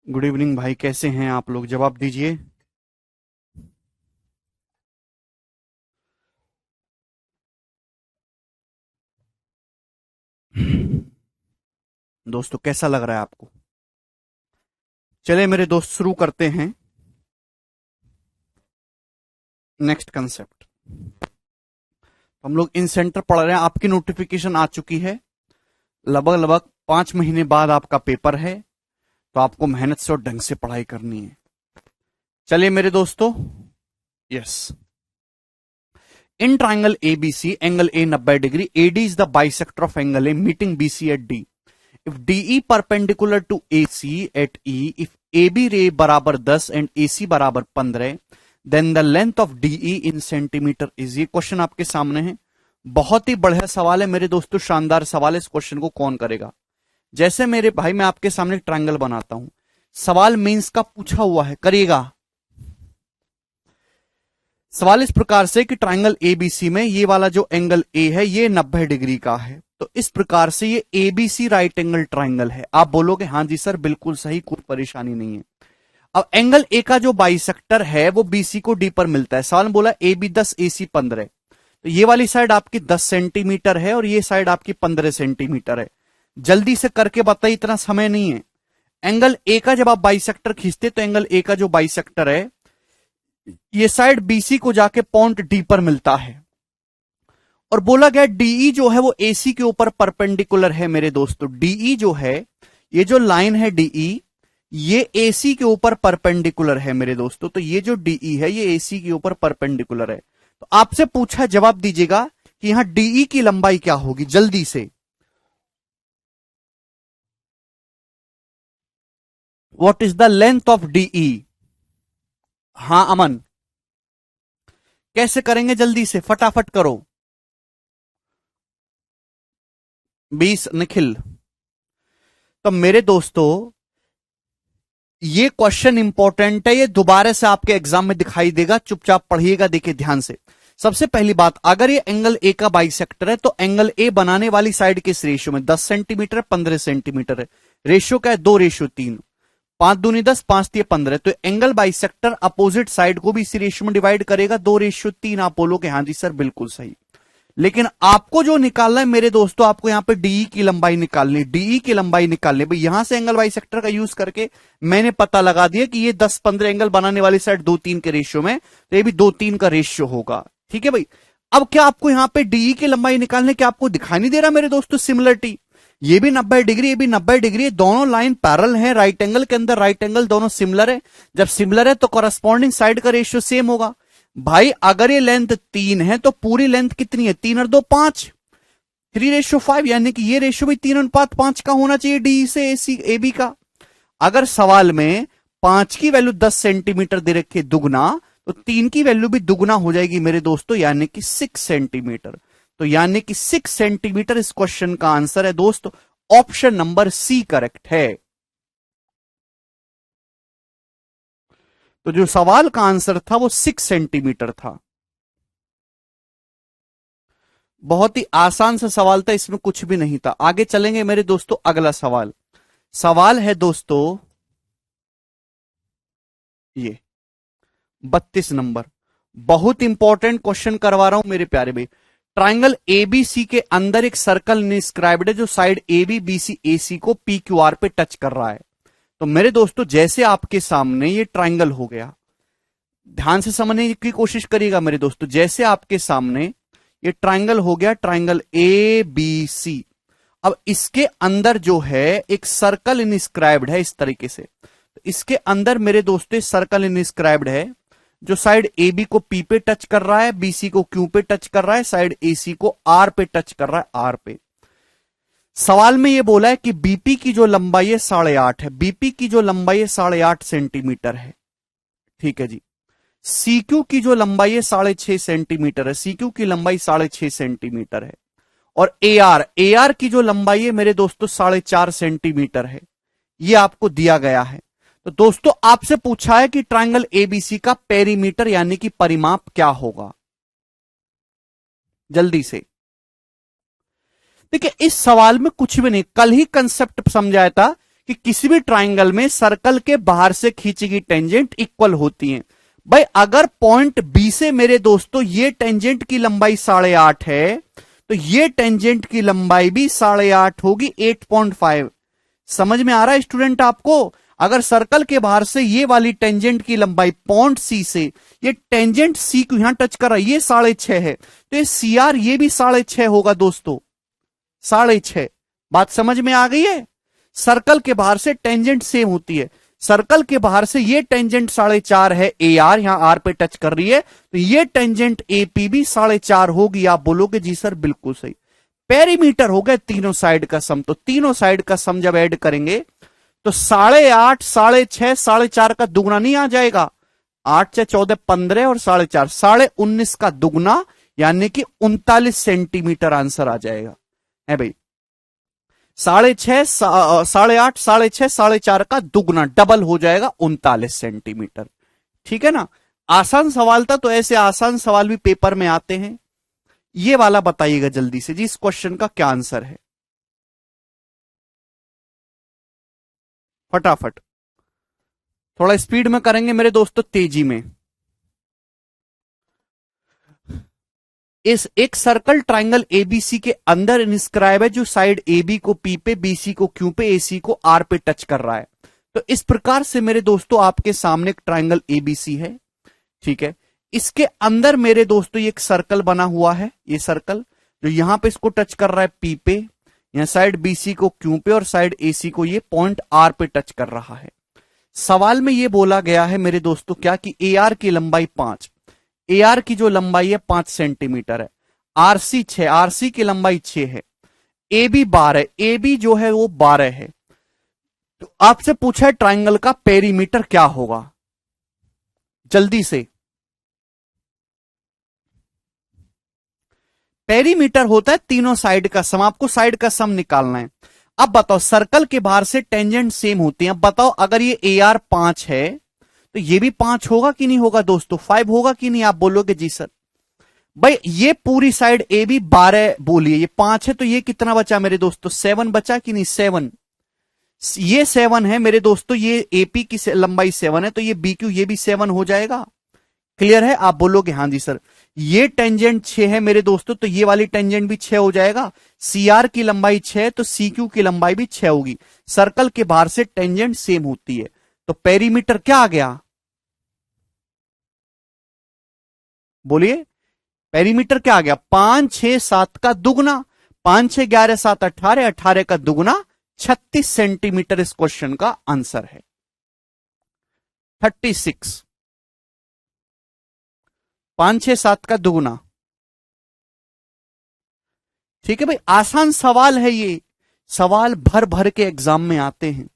Good evening भाई, कैसे हैं आप लोग? जवाब दीजिए। दोस्तों, कैसा लग रहा है आपको? चले मेरे दोस्त, शुरू करते हैं नेक्स्ट कंसेप्ट। हम लोग इन सेंटर पढ़ रहे हैं। आपकी नोटिफिकेशन आ चुकी है। लगभग लगभग 5 महीने बाद आपका पेपर है, तो आपको मेहनत से और ढंग से पढ़ाई करनी है। चलिए मेरे दोस्तों, yes. In triangle ABC, angle A 90 degree, AD is the bisector of angle A meeting BC at D. If DE perpendicular to AC at E, if AB ray बराबर 10 and AC बराबर 15, then the length of DE in centimeter is। ये question आपके सामने है। बहुत ही बढ़िया सवाल है मेरे दोस्तों, शानदार सवाल है। इस क्वेश्चन को कौन करेगा? जैसे मेरे भाई, मैं आपके सामने एक ट्रायंगल बनाता हूं। सवाल मेंस का पूछा हुआ है, करिएगा। सवाल इस प्रकार से कि ट्रायंगल एबीसी में ये वाला जो एंगल ए है ये 90 डिग्री का है। तो इस प्रकार से ये एबीसी राइट एंगल ट्रायंगल है। आप बोलोगे हाँ जी सर, बिल्कुल सही, कोई परेशानी नहीं है। अब एंगल ए का जो बाइसेक्टर है वो बीसी को डी पर मिलता है। सवाल में बोला ए बी 10 AC 15। तो ये वाली साइड आपकी 10 सेंटीमीटर है और ये साइड आपकी 15 सेंटीमीटर है। जल्दी से करके बताइए, इतना समय नहीं है। एंगल ए का जब आप बाइसेक्टर खींचते तो एंगल ए का जो बाइसेक्टर है ये साइड बीसी को जाके पॉइंट डी पर मिलता है। और बोला गया डीई जो है वो एसी के ऊपर परपेंडिकुलर है मेरे दोस्तों। डीई जो है, ये जो लाइन है डीई, ये एसी के ऊपर परपेंडिकुलर है मेरे दोस्तों। तो ये जो डीई है ये एसी के ऊपर परपेंडिकुलर है। तो आपसे पूछा, जवाब दीजिएगा कि यहां डीई की लंबाई क्या होगी, जल्दी से। What is the length of DE? हाँ अमन, कैसे करेंगे? जल्दी से फटाफट करो। 20 निखिल। तो मेरे दोस्तों, ये क्वेश्चन इंपॉर्टेंट है, ये दोबारा से आपके एग्जाम में दिखाई देगा। चुपचाप पढ़िएगा, देखिए ध्यान से। सबसे पहली बात, अगर ये एंगल ए का बाइसेक्टर है तो एंगल ए बनाने वाली साइड किस रेशियो में? 10 सेंटीमीटर 15 सेंटीमीटर है। रेशियो क्या है? 2:3। 5 दूनी 10, 5 तिये 15। तो एंगल बाइसेक्टर अपोजिट साइड को भी इसी रेशियो में डिवाइड करेगा, 2:3। आप बोलोगे हाँ जी सर, बिल्कुल सही। लेकिन आपको जो निकालना है मेरे दोस्तों, आपको यहां पे डीई की लंबाई निकालनी। डीई की लंबाई निकालनी भाई, यहां से एंगल बाइसेक्टर का यूज करके मैंने पता लगा दिया कि ये 10-15 एंगल बनाने वाली साइड 2-3 के रेशियो में, तो ये भी 2-3 का रेशियो होगा। ठीक है भाई। अब क्या आपको यहां पे डीई की लंबाई निकालने, क्या आपको दिखाई नहीं दे रहा मेरे दोस्तों सिमिलरिटी? ये भी 90 डिग्री, ये भी 90 डिग्री, दोनों लाइन पैरेलल है। राइट एंगल के अंदर राइट एंगल दोनों सिमिलर है। जब सिमिलर है तो कॉरस्पॉन्डिंग साइड का रेशियो सेम होगा। भाई अगर ये लेंथ 3 है तो पूरी लेंथ कितनी है? 3 और 2 5, 3:5, यानी कि ये रेशियो भी 3:5 का होना चाहिए डी से ए बी का। अगर सवाल में 5 की वैल्यू 10 सेंटीमीटर दे रखी दुगना, तो 3 की वैल्यू भी दुगना हो जाएगी मेरे दोस्तों, यानी कि 6 सेंटीमीटर। तो यानी कि 6 सेंटीमीटर इस क्वेश्चन का आंसर है दोस्तों। ऑप्शन नंबर सी करेक्ट है। तो जो सवाल का आंसर था वो 6 सेंटीमीटर था। बहुत ही आसान सा सवाल था, इसमें कुछ भी नहीं था। आगे चलेंगे मेरे दोस्तों, अगला सवाल। सवाल है दोस्तों ये 32 नंबर। बहुत इंपॉर्टेंट क्वेश्चन करवा रहा हूं मेरे प्यारे भाई। ट्राइंगल एबीसी के अंदर एक सर्कल इंस्क्राइब्ड है जो साइड एबी बीसी एसी को पी क्यू आर पे टच कर रहा है। तो मेरे दोस्तों, जैसे आपके सामने ये ट्राइंगल हो गया, ध्यान से समझने की कोशिश करिएगा मेरे दोस्तों। जैसे आपके सामने ये ट्राइंगल हो गया, ट्राइंगल ए बी सी। अब इसके अंदर जो है एक सर्कल इंस्क्राइब्ड है इस तरीके से। तो इसके अंदर मेरे दोस्तों सर्कल इंस्क्राइब्ड है जो साइड ए बी को पी पे टच कर रहा है, बीसी को क्यू पे टच कर रहा है, साइड एसी को आर पे टच कर रहा है, आर पे। सवाल में यह बोला है कि बीपी की जो लंबाई है 8.5 है। बीपी की जो लंबाई है 8.5 सेंटीमीटर है। ठीक है जी। सीक्यू की जो लंबाई है 6.5 सेंटीमीटर है। सीक्यू की लंबाई 6.5 सेंटीमीटर है। और एआर की जो लंबाई है मेरे दोस्तों 4.5 सेंटीमीटर है। यह आपको दिया गया है। तो दोस्तों, आपसे पूछा है कि ट्राइंगल एबीसी का पेरीमीटर यानी कि परिमाप क्या होगा। जल्दी से देखिए, इस सवाल में कुछ भी नहीं। कल ही कंसेप्ट समझाया था कि किसी भी ट्राइंगल में सर्कल के बाहर से खींची गई टेंजेंट इक्वल होती है। भाई अगर पॉइंट बी से मेरे दोस्तों ये टेंजेंट की लंबाई 8.5 है, तो ये टेंजेंट की लंबाई भी 8.5 होगी, 8.5। समझ में आ रहा है स्टूडेंट आपको? अगर सर्कल के बाहर से ये वाली टेंजेंट की लंबाई पॉइंट सी से ये टेंजेंट सी को यहां टच कर रहा है, ये 6.5 है, तो ये सी आर ये भी 6.5 होगा दोस्तों, 6.5। बात समझ में आ गई है? सर्कल के बाहर से टेंजेंट सेम होती है। सर्कल के बाहर से ये टेंजेंट 4.5 है, ए आर यहां आर पे टच कर रही है, तो ये टेंजेंट एपी भी 4.5 होगी। आप बोलोगे जी सर बिल्कुल सही। पेरीमीटर हो गया तीनों साइड का सम, तो तीनों साइड का सम जब ऐड करेंगे तो 8.5, 6.5, 4.5 का दुगना नहीं आ जाएगा? 8 से 14 15 और 4.5 19.5 का दुगना, यानी कि 39 सेंटीमीटर आंसर आ जाएगा। है भाई 6.5, 8.5, 6.5, 4.5 का दुगना डबल हो जाएगा 39 सेंटीमीटर। ठीक है ना? आसान सवाल था, तो ऐसे आसान सवाल भी पेपर में आते हैं। ये वाला बताइएगा जल्दी से जी, इस क्वेश्चन का क्या आंसर है? फटाफट, थोड़ा स्पीड में करेंगे मेरे दोस्तों, तेजी में। इस एक सर्कल ट्राइंगल एबीसी के अंदर इंस्क्राइब है, जो साइड एबी को पी पे, बीसी को क्यू पे, एसी को आर पे टच कर रहा है। तो इस प्रकार से मेरे दोस्तों आपके सामने एक ट्राइंगल एबीसी है। ठीक है, इसके अंदर मेरे दोस्तों ये एक सर्कल बना हुआ है, ये सर्कल जो यहां पे इसको टच कर रहा है पी पे, यहां साइड बीसी को क्यू पे और साइड एसी को ये पॉइंट आर पे टच कर रहा है। सवाल में ये बोला गया है मेरे दोस्तों क्या, कि ए आर की लंबाई 5, ए आर की जो लंबाई है 5 सेंटीमीटर है, आरसी 6, आरसी की लंबाई 6 है, ए बी 12, ए बी जो है वो 12 है। तो आपसे पूछा है ट्राइंगल का पेरीमीटर क्या होगा, जल्दी से। पेरीमीटर होता है तीनों साइड का सम, आपको साइड का सम निकालना है। अब बताओ सर्कल के बाहर से टेंजेंट सेम होती हैं, अब बताओ अगर ये ए आर 5 है तो ये भी 5 होगा कि नहीं होगा दोस्तों, 5 होगा कि नहीं? आप बोलोगे जी सर। भाई ये पूरी साइड ए बी 12 बोलिए, ये 5 है, तो ये कितना बचा मेरे दोस्तों? 7 बचा कि नहीं? 7, ये 7 है मेरे दोस्तों, ये एपी की लंबाई 7 है, तो ये बी क्यू ये भी 7 हो जाएगा। क्लियर है? आप बोलोगे हाँ जी सर। ये टेंजेंट 6 है मेरे दोस्तों, तो ये वाली टेंजेंट भी 6 हो जाएगा। सी आर की लंबाई 6, तो सी क्यू की लंबाई भी 6 होगी। सर्कल के बाहर से टेंजेंट सेम होती है, तो पेरीमीटर क्या आ गया? बोलिए, पेरीमीटर क्या आ गया? 5, 6, 7 का दुगना, 5, 6, 11, 7, 18, 18 का दुगना 36 सेंटीमीटर इस क्वेश्चन का आंसर है। 36, 5, 6, 7 का दुगना। ठीक है भाई, आसान सवाल है ये, सवाल भर भर के एग्जाम में आते हैं।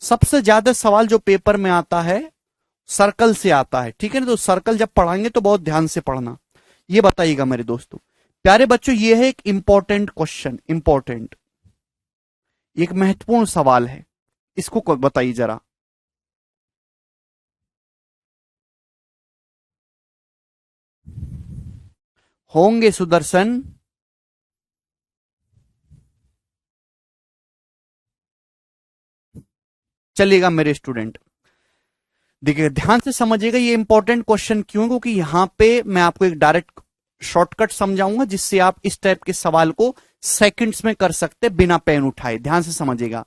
सबसे ज्यादा सवाल जो पेपर में आता है सर्कल से आता है। ठीक है ना? तो सर्कल जब पढ़ाएंगे तो बहुत ध्यान से पढ़ना। ये बताइएगा मेरे दोस्तों, प्यारे बच्चों, ये है एक इंपॉर्टेंट क्वेश्चन, इंपॉर्टेंट, एक महत्वपूर्ण सवाल है, इसको बताइए जरा। होंगे सुदर्शन? चलिएगा मेरे स्टूडेंट, देखिए ध्यान से समझिएगा, ये इंपॉर्टेंट क्वेश्चन क्यों, क्योंकि यहां पे मैं आपको एक डायरेक्ट शॉर्टकट समझाऊंगा जिससे आप इस टाइप के सवाल को सेकंड्स में कर सकते बिना पेन उठाए। ध्यान से समझिएगा,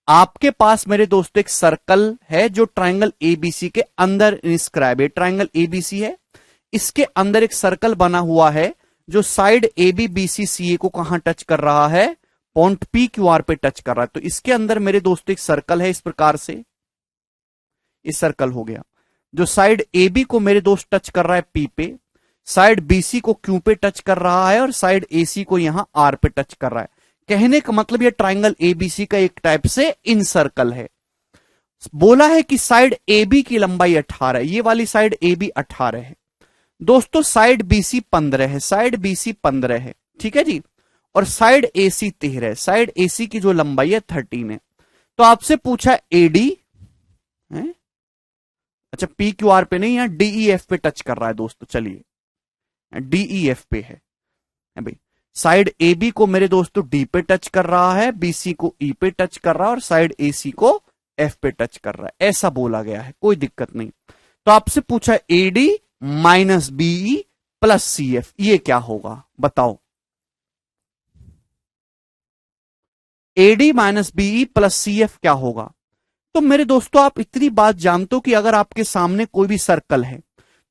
आपके पास मेरे दोस्तों एक सर्कल है जो ट्राइंगल एबीसी के अंदर इंस्क्राइब है। ट्राइंगल एबीसी है, इसके अंदर एक सर्कल बना हुआ है जो side A B B C C A को कहां टच कर रहा है? पॉइंट पी क्यू आर पे टच कर रहा है। तो इसके अंदर मेरे दोस्तों एक सर्कल है, इस प्रकार से इस सर्कल हो गया, जो साइड ए बी को मेरे दोस्त टच कर रहा है पी पे, साइड बीसी को क्यू पे टच कर रहा है और साइड एसी को यहां आर पे टच कर रहा है। कहने का मतलब ये ट्राइंगल एबीसी का एक टाइप से इन सर्कल है। बोला है कि साइड ए बी की लंबाई 18 है, ये वाली साइड ए बी 18 है दोस्तों, साइड बीसी 15 है, साइड बीसी 15 है। ठीक है जी, और साइड एसी 13 है, साइड एसी की जो लंबाई है 13 है। तो आपसे पूछा एडी है, अच्छा पी क्यू आर पे नहीं, यहां डीई एफ पे टच कर रहा है दोस्तों। चलिए डीई एफ पे है भाई, साइड ए बी को मेरे दोस्तों डी पे टच कर रहा है, बीसी को ई पे टच कर रहा है और साइड ए सी को एफ पे टच कर रहा है, ऐसा बोला गया है, कोई दिक्कत नहीं। तो आपसे पूछा A D minus BE plus C F, ये क्या होगा बताओ। AD minus BE plus C F क्या होगा। तो मेरे दोस्तों आप इतनी बात जानते हो कि अगर आपके सामने कोई भी सर्कल है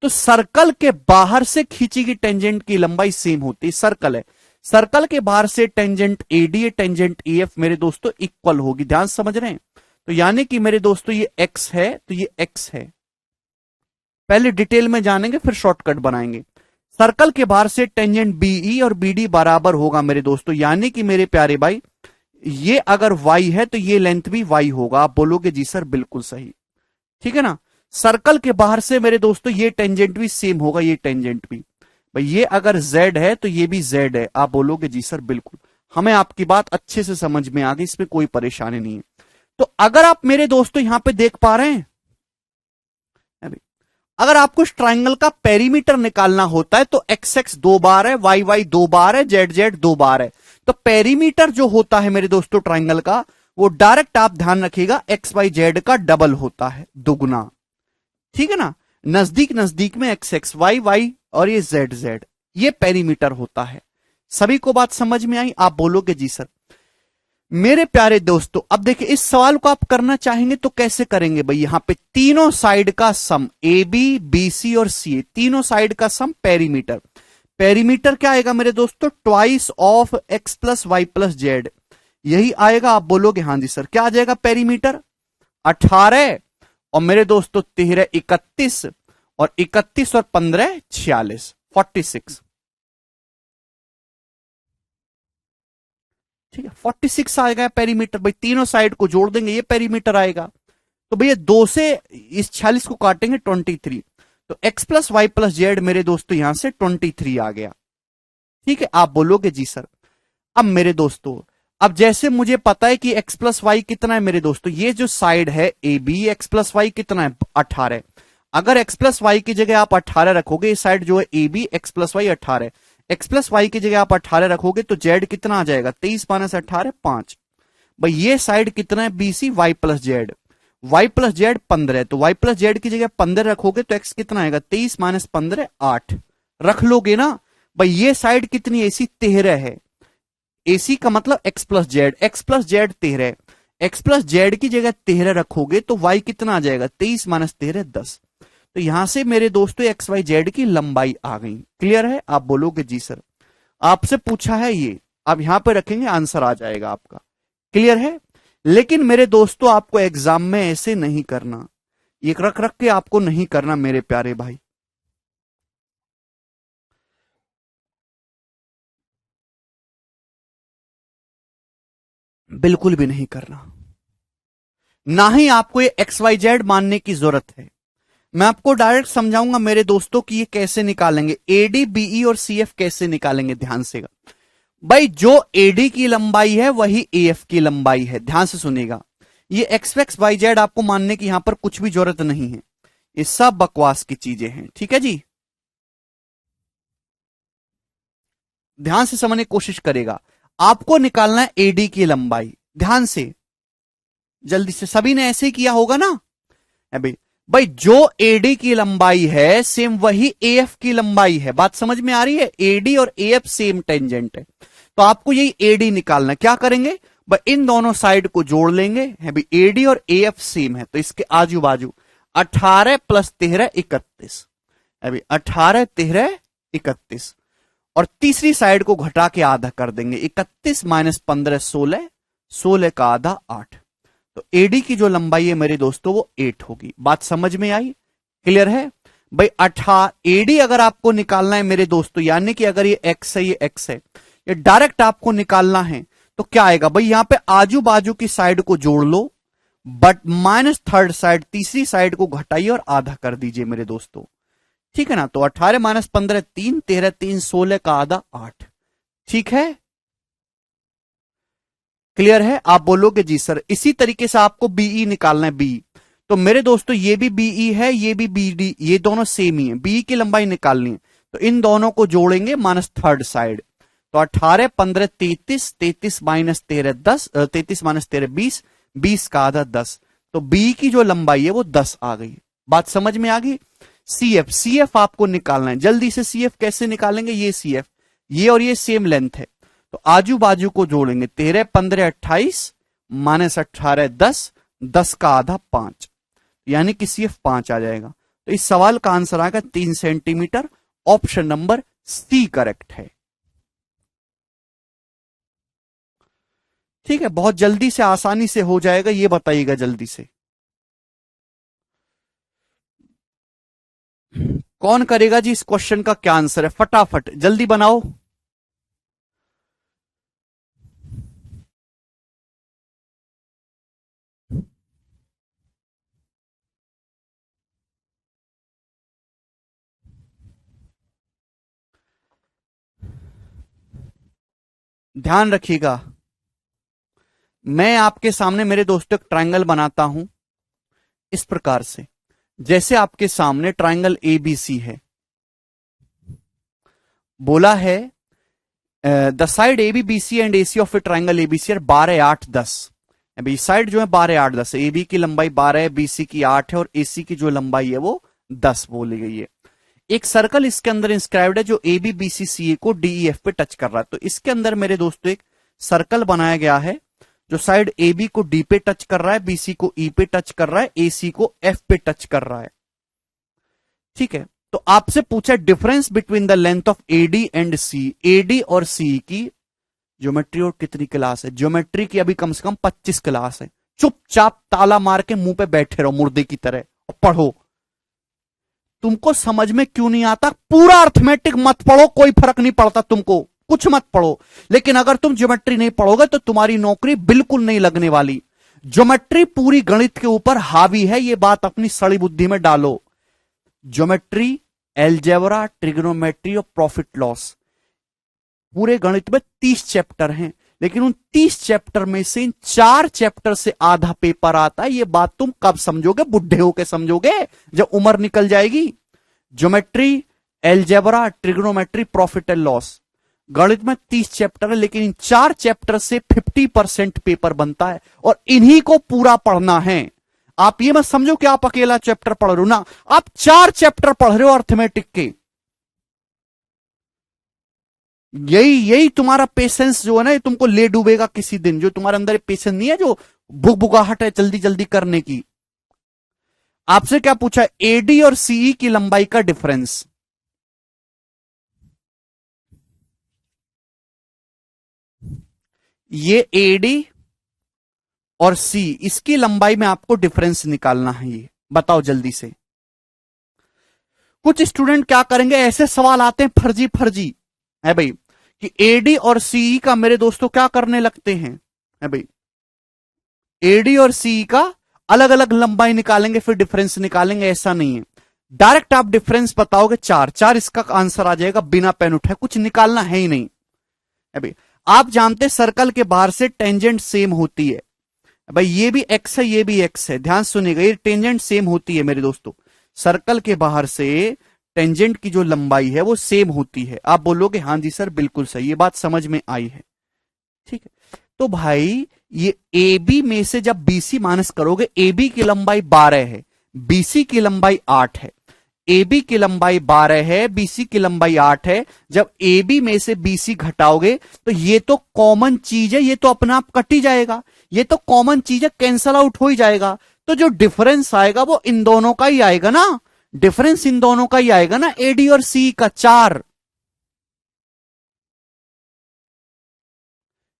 तो सर्कल के बाहर से खींची गई टेंजेंट की लंबाई सेम होती है। सर्कल है, सर्कल के बाहर से टेंजेंट एडी टेंजेंट एफ मेरे दोस्तों इक्वल होगी, ध्यान समझ रहे हैं। तो यानी कि मेरे दोस्तों ये एक्स है तो ये एक्स है, पहले डिटेल में जानेंगे फिर शॉर्टकट बनाएंगे। सर्कल के बाहर से टेंजेंट बीई और बीडी बराबर होगा मेरे दोस्तों, यानी कि मेरे प्यारे भाई ये अगर y है तो ये लेंथ भी y होगा। आप बोलोगे जी सर बिल्कुल सही, ठीक है ना। सर्कल के बाहर से मेरे दोस्तों ये टेंजेंट भी सेम होगा, ये टेंजेंट भी भाई, ये अगर z है तो ये भी z है। आप बोलोगे जी सर बिल्कुल, हमें आपकी बात अच्छे से समझ में आ गई, इसमें कोई परेशानी नहीं है। तो अगर आप मेरे दोस्तों यहां पे देख पा रहे हैं, अगर आपको इस ट्राइंगल का पेरीमीटर निकालना होता है तो एक्स एक्स 2 बार है, वाई वाई 2 बार है, जेड जेड 2 बार है। तो पेरीमीटर जो होता है मेरे दोस्तों ट्राइंगल का, वो डायरेक्ट आप ध्यान रखिएगा एक्स वाई जेड का डबल होता है, दुगना, ठीक है ना। नजदीक नजदीक में एक्स एक्स वाई वाई और ये जेड जेड, ये पेरीमीटर होता है। सभी को बात समझ में आई। आप बोलोगे जी सर। मेरे प्यारे दोस्तों अब देखिए इस सवाल को आप करना चाहेंगे तो कैसे करेंगे भाई, यहां पे तीनों साइड का सम ए बी बी सी और सी, तीनों साइड का सम पेरीमीटर। पेरीमीटर क्या आएगा मेरे दोस्तों, twice of X plus Y plus Z, यही आएगा। आप बोलोगे हाँ जी सर, क्या आ जाएगा पेरीमीटर 18 और मेरे दोस्तों 13 31 और 31 और 15 46 46, ठीक है 46 आएगा पेरीमीटर भाई। तीनों साइड को जोड़ देंगे ये पेरीमीटर आएगा। तो भैया 2 से इस 46 को काटेंगे 23, तो x plus Y plus Z मेरे दोस्तों यहां से 23 आ गया, ठीक है। आप बोलोगे जी सर। अब मेरे दोस्तों अब जैसे मुझे पता है कि x प्लस वाई कितना है मेरे दोस्तों, ये जो साइड है A B, X plus Y कितना है 18। अगर x प्लस वाई की जगह आप 18 रखोगे, ये साइड जो है A B X plus Y 18, X plus Y की जगह आप 18 रखोगे तो जेड कितना आ जाएगा 23 माइनस 18 5। भाई ये साइड कितना है BC Y plus Z, Y plus Z 15, तो वाई प्लस जेड की जगह 15 रखोगे तो एक्स कितना आएगा 23 माइनस 15 8 रख लोगे ना। भाई ये साइड कितनी एसी 13 है, एसी का मतलब x plus Z, x plus Z 13, x plus Z की जगह 13 रखोगे तो वाई कितना आ जाएगा 23 माइनस 13 10। तो यहां से मेरे दोस्तों एक्स वाई जेड की लंबाई आ गई। क्लियर है। आप बोलोगे जी सर, आपसे पूछा है ये, आप यहां पे रखेंगे आंसर आ जाएगा आपका। क्लियर है। लेकिन मेरे दोस्तों आपको एग्जाम में ऐसे नहीं करना, ये रख रख के आपको नहीं करना मेरे प्यारे भाई, बिल्कुल भी नहीं करना। ना ही आपको ये एक्स वाई जेड मानने की जरूरत है। मैं आपको डायरेक्ट समझाऊंगा मेरे दोस्तों कि ये कैसे निकालेंगे, एडी बीई और सीएफ कैसे निकालेंगे। ध्यान से भाई, जो एडी की लंबाई है वही एएफ की लंबाई है, ध्यान से सुनिएगा। ये एक्स एक्स वाई जेड आपको मानने की यहां पर कुछ भी जरूरत नहीं है, ये सब बकवास की चीजें हैं, ठीक है जी। ध्यान से समझने की कोशिश करेगा। आपको निकालना है एडी की लंबाई, ध्यान से जल्दी से, सभी ने ऐसे ही किया होगा ना भाई। भाई जो एडी की लंबाई है सेम वही एएफ की लंबाई है, बात समझ में आ रही है। एडी और एएफ सेम टेंजेंट है, तो आपको यही एडी निकालना। क्या करेंगे भाई, इन दोनों साइड को जोड़ लेंगे, है भाई एडी और एएफ सेम है, तो इसके आजू बाजू 18 प्लस 13 31 है भाई, 18 13 31 और तीसरी साइड को घटा के आधा कर देंगे, 31 माइनस 15 16, 16 का आधा 8। तो एडी की जो लंबाई है मेरे दोस्तों वो 8 होगी। बात समझ में आई। क्लियर है भाई। 18 एडी अगर आपको निकालना है मेरे दोस्तों, यानी कि अगर ये एक्स है ये एक्स है, ये डायरेक्ट आपको निकालना है तो क्या आएगा भाई, यहां पे आजू बाजू की साइड को जोड़ लो, बट माइनस थर्ड साइड तीसरी साइड को घटाइए और आधा कर दीजिए मेरे दोस्तों, ठीक है ना। तो 18 माइनस 15 3, 13 3 16 का आधा 8, ठीक है। क्लियर है। आप बोलोगे जी सर। इसी तरीके से आपको बीई निकालना है, बी, तो मेरे दोस्तों ये भी बीई है, ये भी बीडी, ये दोनों सेम ही है। बीई की लंबाई निकालनी है तो इन दोनों को जोड़ेंगे माइनस थर्ड साइड, तो 18 15 33, 33 माइनस 13 10, 33 माइनस 13 20, 20 का आधा 10, तो बी की जो लंबाई है वो 10 आ गई। बात समझ में आ गई। सीएफ आपको निकालना है जल्दी से। सीएफ कैसे निकालेंगे, ये सीएफ, ये और ये सेम लेंथ है, तो आजू बाजू को जोड़ेंगे। 13 15 28 माइनस 18 10, 10 का आधा 5, यानी कि सीएफ 5 आ जाएगा। तो इस सवाल का आंसर आएगा 3 centimetre. Option number C correct है। ठीक है, बहुत जल्दी से आसानी से हो जाएगा, ये बताइएगा जल्दी से। कौन करेगा जी इस क्वेश्चन का क्या आंसर है, फटाफट जल्दी बनाओ। ध्यान रखिएगा, मैं आपके सामने मेरे दोस्तों एक ट्रायंगल बनाता हूं इस प्रकार से। जैसे आपके सामने ट्रायंगल एबीसी है, बोला है the side AB BC and AC of a triangle ABC 12 8 10। अभी साइड जो है 12 8 10 है, एबी की लंबाई 12 है, बीसी की 8 है और एसी की जो लंबाई है वो 10 बोली गई है। एक सर्कल इसके अंदर इंस्क्राइब्ड है जो एबी बीसी सी को डीईएफ पे टच कर रहा है। तो इसके अंदर मेरे दोस्तों एक सर्कल बनाया गया है जो साइड एबी को डी पे टच कर रहा है, बीसी को ई पे टच कर रहा है, एसी को एफ पे टच कर रहा है। ठीक है, तो आपसे पूछा difference between the length of AD and C. AD और सी की ज्योमेट्री और कितनी क्लास है, ज्योमेट्री की अभी कम से कम 25 क्लास है। चुपचाप ताला मार के मुंह पे बैठे रहो मुर्दे की तरह और पढ़ो। तुमको समझ में क्यों नहीं आता, पूरा अर्थमेटिक मत पढ़ो, कोई फर्क नहीं पड़ता, तुमको कुछ मत पढ़ो, लेकिन अगर तुम ज्योमेट्री नहीं पढ़ोगे तो तुम्हारी नौकरी बिल्कुल नहीं लगने वाली। ज्योमेट्री पूरी गणित के ऊपर हावी है, ये बात अपनी सड़ी बुद्धि में डालो। ज्योमेट्री, एलजेब्रा, ट्रिग्नोमेट्री और प्रॉफिट लॉस, पूरे गणित में 30 चैप्टर हैं, लेकिन उन 30 चैप्टर में से इन 4 चैप्टर से आधा पेपर आता है। ये बात तुम कब समझोगे, बुढ़े होके समझोगे, जब उम्र निकल जाएगी। Geometry, algebra, trigonometry, profit and loss, गणित में 30 चैप्टर है, लेकिन इन 4 चैप्टर से 50% पेपर बनता है और इन्हीं को पूरा पढ़ना है। आप ये मत समझो कि आप अकेला चैप्टर पढ़ रहे हो ना, आप 4 चैप्टर पढ़ रहे हो अर्थमेटिक के। यही तुम्हारा पेशेंस जो है ना, ये तुमको ले डूबेगा किसी दिन। जो तुम्हारे अंदर पेशेंस नहीं है, जो भुगभुगाहट है जल्दी जल्दी करने की। आपसे क्या पूछा, एडी और सीई की लंबाई का डिफरेंस। ये एडी और सी, इसकी लंबाई में आपको डिफरेंस निकालना है। ये बताओ जल्दी से। कुछ स्टूडेंट क्या करेंगे, ऐसे सवाल आते हैं फर्जी फर्जी है भाई, कि एडी और सीई का मेरे दोस्तों क्या करने लगते हैं है भाई, एडी और सीई का अलग अलग लंबाई निकालेंगे फिर डिफरेंस निकालेंगे, ऐसा नहीं है। डायरेक्ट आप डिफरेंस बताओगे 4 4, इसका आंसर आ जाएगा बिना पेन उठाए, कुछ निकालना है ही नहीं है भाई। आप जानते सर्कल के बाहर से टेंजेंट सेम होती है भाई, ये भी एक्स है ये भी एक्स है, ध्यान सुनिएगा, ये टेंजेंट सेम होती है मेरे दोस्तों। सर्कल के बाहर से टेंजेंट की जो लंबाई है वो सेम होती है। आप बोलोगे हाँ जी सर बिल्कुल सही, ये बात समझ में आई है। ठीक है, तो भाई ये ए बी में से जब बीसी माइनस करोगे, ए बी की लंबाई 12 है, बीसी की लंबाई 8 है। ए बी की लंबाई 12 है, बीसी की लंबाई 8 है। जब ए बी में से बीसी घटाओगे तो ये तो कॉमन चीज है, ये तो अपने आप कट ही जाएगा, ये तो कॉमन चीज है, कैंसल आउट हो ही जाएगा। तो जो डिफरेंस आएगा वो इन दोनों का ही आएगा ना, डिफरेंस इन दोनों का ही आएगा ना, एडी और सी का 4।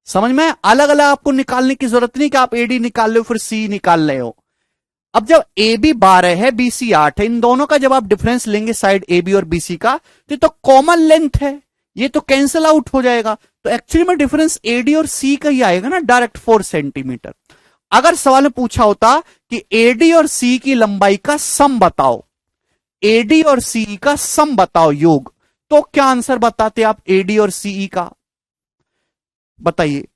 समझ में, अलग अलग आपको निकालने की जरूरत नहीं कि आप एडी निकाल लो फिर सी निकाल रहे हो। अब जब ए बी 12 है, बीसी 8 है, इन दोनों का जब आप डिफरेंस लेंगे साइड ए बी और बीसी का, तो कॉमन लेंथ है, ये तो कैंसल आउट हो जाएगा। तो एक्चुअली में डिफरेंस एडी और सी का ही आएगा ना, डायरेक्ट 4 सेंटीमीटर। अगर सवाल में पूछा होता कि एडी और सी की लंबाई का सम बताओ, एडी और सीई का सम बताओ योग, तो क्या आंसर बताते आप एडी और सीई का, बताइए।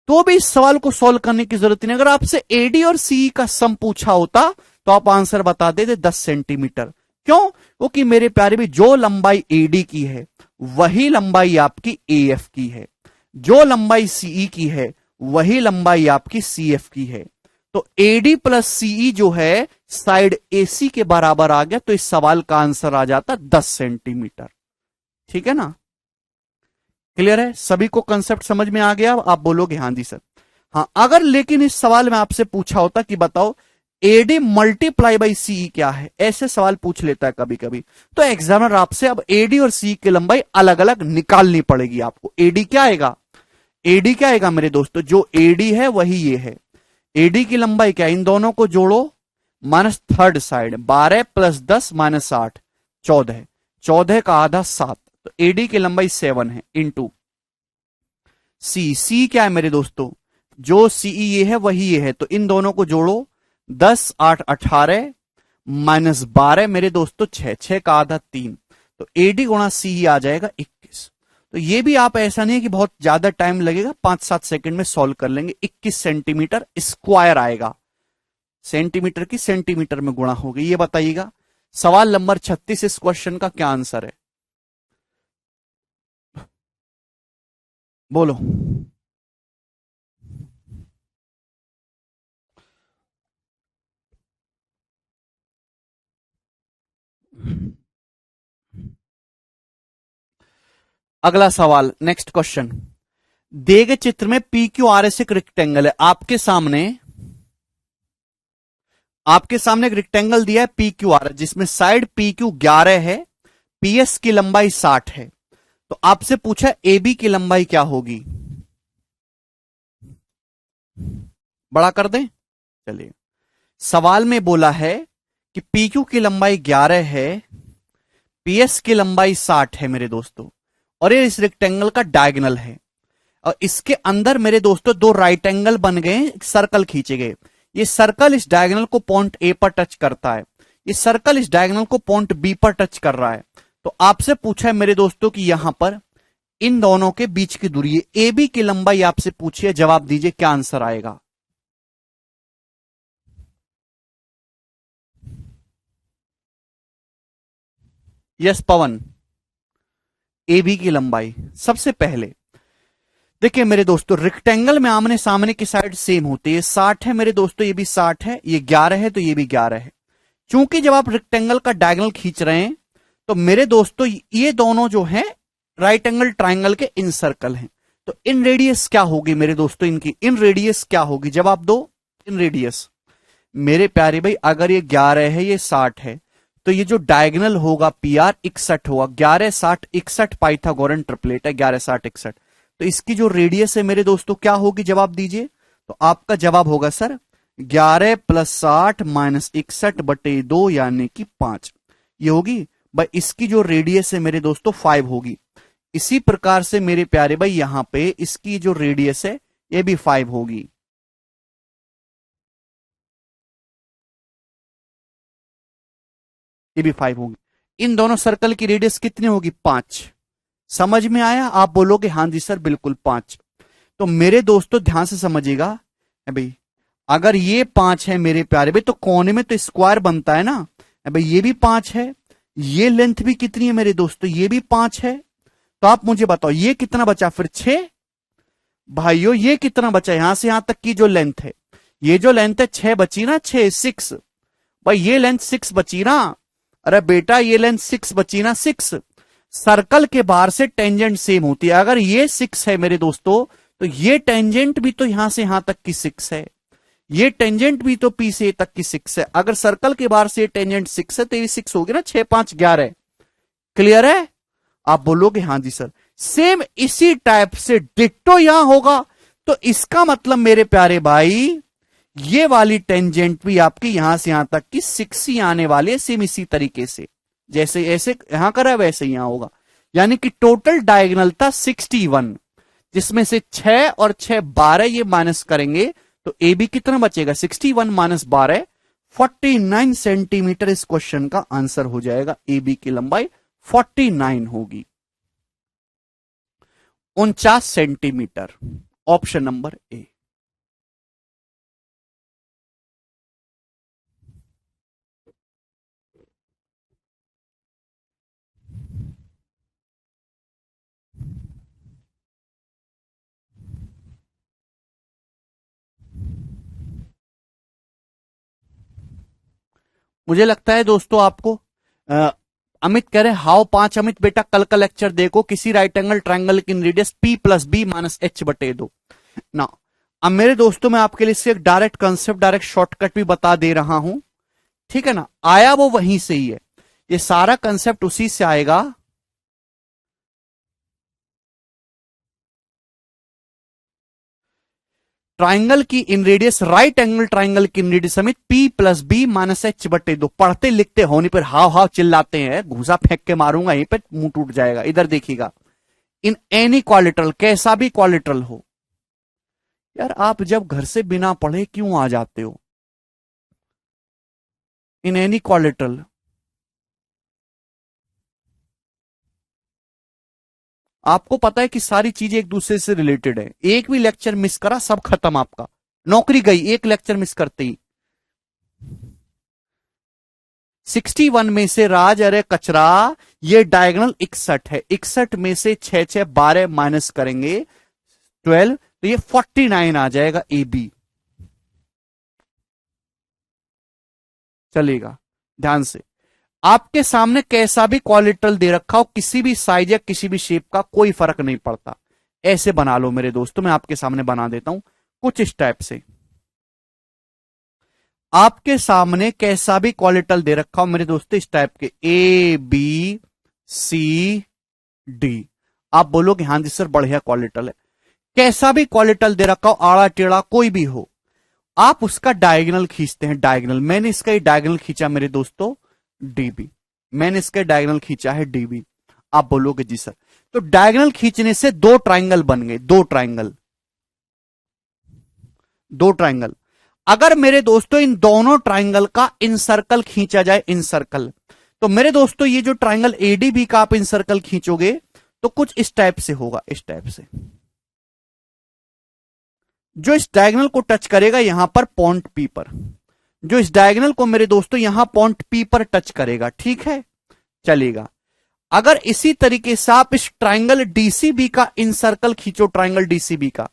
तो भी इस सवाल को सॉल्व करने की जरूरत नहीं। अगर आपसे एडी और सीई का सम पूछा होता तो आप आंसर बता देते 10 सेंटीमीटर। क्यों? क्योंकि मेरे प्यारे भी जो लंबाई एडी की है वही लंबाई आपकी AF की है। जो लंबाई CE की है वही लंबाई आपकी CF की है। तो AD प्लस CE जो है साइड AC के बराबर आ गया, तो इस सवाल का आंसर आ जाता 10 सेंटीमीटर। ठीक है ना? क्लियर है? सभी को कंसेप्ट समझ में आ गया? आप बोलोगे हाँ जी सर। हाँ, अगर लेकिन इस सवाल में आपसे पूछा होता कि बताओ AD मल्टीप्लाई बाई CE क्या है, ऐसे सवाल पूछ लेता है कभी कभी, तो एग्जामिनर आपसे अब AD और CE की लंबाई अलग अलग निकालनी पड़ेगी आपको। AD क्या आएगा? AD क्या आएगा मेरे दोस्तों? जो AD है वही ये है। AD की लंबाई क्या? इन दोनों को जोड़ो, minus third side, 12 plus 10 minus 8, 14, 14 का आधा 7, तो AD की लंबाई 7 है। इंटू सी क्या है मेरे दोस्तों? जो सीई ये है वही ये है, तो इन दोनों को जोड़ो, 10 8 18 माइनस 12 मेरे दोस्तों 6, 6 का आधा 3, तो AD गुणा सीई आ जाएगा 21। तो ये भी आप ऐसा नहीं है कि बहुत ज्यादा टाइम लगेगा, 5-7 सेकंड में सॉल्व कर लेंगे। 21 सेंटीमीटर स्क्वायर आएगा। सेंटीमीटर की सेंटीमीटर में गुणा हो गई। ये बताइएगा सवाल नंबर 36 इस क्वेश्चन का क्या आंसर है? बोलो। अगला सवाल, नेक्स्ट क्वेश्चन। दिए गए चित्र में पी क्यू आर एस एक रेक्टेंगल है। आपके सामने एक रेक्टेंगल दिया है पी क्यू आर, जिसमें साइड पी क्यू 11 है, पीएस की लंबाई 60 है। तो आपसे पूछा ए बी की लंबाई क्या होगी? बड़ा कर दें? चलिए, सवाल में बोला है कि पी क्यू की लंबाई 11 है, पीएस की लंबाई 60 है मेरे दोस्तों, और ये इस रेक्टेंगल का डायगोनल है। और इसके अंदर मेरे दोस्तों दो राइट एंगल बन गए, सर्कल खींचे गए। ये सर्कल इस डायगोनल को पॉइंट ए पर टच करता है, ये सर्कल इस डायगोनल को पॉइंट बी पर टच कर रहा है। तो आपसे पूछा है मेरे दोस्तों कि यहां पर इन दोनों के बीच की दूरी है, ए बी की लंबाई आपसे पूछी है, जवाब दीजिए क्या आंसर आएगा? यस पवन, ए बी की लंबाई सबसे पहले देखिए मेरे दोस्तों, रेक्टेंगल में आमने सामने की साइड सेम होती है। 60 है मेरे दोस्तों, ये भी 60 है, ये 11 है तो ये भी 11 है। चूंकि जब आप रेक्टेंगल का डायगोनल खींच रहे हैं तो मेरे दोस्तों ये दोनों जो हैं राइट एंगल ट्राइंगल के इन सर्कल हैं। तो इन रेडियस क्या होगी मेरे दोस्तों? इनकी इन रेडियस क्या होगी? जवाब दो। इन रेडियस मेरे प्यारे भाई, अगर ये 11 है ये 60 है, तो ये जो डायगोनल होगा पी आर 61 होगा। 11 60 61 पाइथागोरन ट्रिपलेट है, 11 60 61। तो इसकी जो रेडियस है मेरे दोस्तों क्या होगी? जवाब दीजिए। तो आपका जवाब होगा सर 11 प्लस 60 माइनस 61 बटे 2 यानी कि 5। ये होगी भाई, इसकी जो रेडियस है मेरे दोस्तों 5 होगी। इसी प्रकार से मेरे प्यारे भाई यहां पे इसकी जो रेडियस है ये भी 5 होगी। ये भी 5 होगी। इन दोनों सर्कल की रेडियस कितनी होगी? 5। समझ में आया? आप बोलोगे हाँ जी सर बिल्कुल 5। तो मेरे दोस्तों ध्यान से समझिएगा भाई, अगर ये 5 है मेरे प्यारे भाई, तो कोने में तो स्क्वायर बनता है ना भाई, ये भी 5 है। ये लेंथ भी कितनी है मेरे दोस्तों? ये भी 5 है। तो आप मुझे बताओ ये कितना बचा फिर? 6। भाइयों ये कितना बचा यहां से यहां तक की जो लेंथ है? ये जो लेंथ है 6 बची ना, 6 6। भाई ये लेंथ 6 बची ना। अरे बेटा ये लेंथ 6 बची ना, 6। सर्कल के बाहर से टेंजेंट सेम होती है। अगर ये 6 है मेरे दोस्तों, तो ये टेंजेंट भी तो यहां से यहां तक की 6 है। ये टेंजेंट भी तो पी से ए तक की 6 है। अगर सर्कल के बाहर से टेंजेंट 6 है तो ये 6 होगी ना, 6 5 11। क्लियर है? आप बोलोगे हाँ जी सर। सेम इसी टाइप से डिट्टो यहां होगा। तो इसका मतलब मेरे प्यारे भाई, ये वाली टेंजेंट भी आपकी यहां से यहां तक की 6 ही आने वाली है, सेम इसी तरीके से। जैसे ऐसे यहां करा वैसे यहां होगा। यानी कि टोटल डायगोनल था 61, जिसमें से 6 और 6 12 ये माइनस करेंगे तो ए बी कितना बचेगा? 61 माइनस 12, 49 सेंटीमीटर इस क्वेश्चन का आंसर हो जाएगा। ए बी की लंबाई 49 होगी, 49 सेंटीमीटर। Option number A. मुझे लगता है दोस्तों आपको अमित कह रहे हाउ 5 अमित बेटा कल का लेक्चर देखो, किसी राइट एंगल ट्राइंगल की radius P plus B minus H बटे 2 ना। अब मेरे दोस्तों मैं आपके लिए इससे एक डायरेक्ट कंसेप्ट, डायरेक्ट शॉर्टकट भी बता दे रहा हूं, ठीक है ना। आया वो वहीं से ही है, ये सारा कंसेप्ट उसी से आएगा। ट्राइंगल की in radius, right angle triangle की इन रेडियस समेत P plus B minus H बटे 2। पढ़ते लिखते होने पर हाव हाव चिल्लाते हैं, घूसा फेंक के मारूंगा यहीं पे मुंह टूट जाएगा। इधर देखिएगा, इन एनी क्वालिटरल, कैसा भी क्वालिटरल हो। यार आप जब घर से बिना पढ़े क्यों आ जाते हो? इन एनी क्वालिटरल, आपको पता है कि सारी चीजें एक दूसरे से रिलेटेड है। एक भी लेक्चर मिस करा सब खत्म, आपका नौकरी गई एक लेक्चर मिस करते ही। 61 में से राज अरे कचरा, ये डायगोनल 61 है, 61 में से 6 6 12 माइनस करेंगे 12, तो ये 49 आ जाएगा ए बी। चलेगा ध्यान से। आपके सामने कैसा भी क्वालिटरल दे रखा हो, किसी भी साइज या किसी भी शेप का, कोई फर्क नहीं पड़ता। ऐसे बना लो मेरे दोस्तों, मैं आपके सामने बना देता हूं कुछ इस टाइप से। आपके सामने कैसा भी क्वालिटरल दे रखा हो मेरे दोस्तों, इस टाइप के ए बी सी डी, आप बोलोगे हाँ जी सर बढ़िया क्वालिटरल है। कैसा भी क्वालिटरल दे रखा हो, आड़ा टेढ़ा कोई भी हो, आप उसका डायगोनल खींचते हैं। डायगोनल, मैंने इसका ही डायगोनल खींचा मेरे दोस्तों डीबी, मैंने इसका डायगोनल खींचा है डीबी। आप बोलोगे जी सर, तो डायगोनल खींचने से दो ट्राइंगल बन गए, दो ट्राइंगल, दो ट्राइंगल। अगर मेरे दोस्तों इन दोनों ट्राइंगल का इन सर्कल खींचा जाए, इन सर्कल, तो मेरे दोस्तों ये जो ट्राइंगल एडीबी का आप इन सर्कल खींचोगे तो कुछ इस टाइप से होगा, इस टाइप से। जो इस डायगोनल को टच करेगा यहां पर पॉइंट पी पर, जो इस डायगोनल को मेरे दोस्तों यहां पॉइंट पी पर टच करेगा, ठीक है चलेगा। अगर इसी तरीके से आप इस ट्राइंगल डीसीबी का इन सर्कल खींचो, ट्राइंगल डीसीबी का,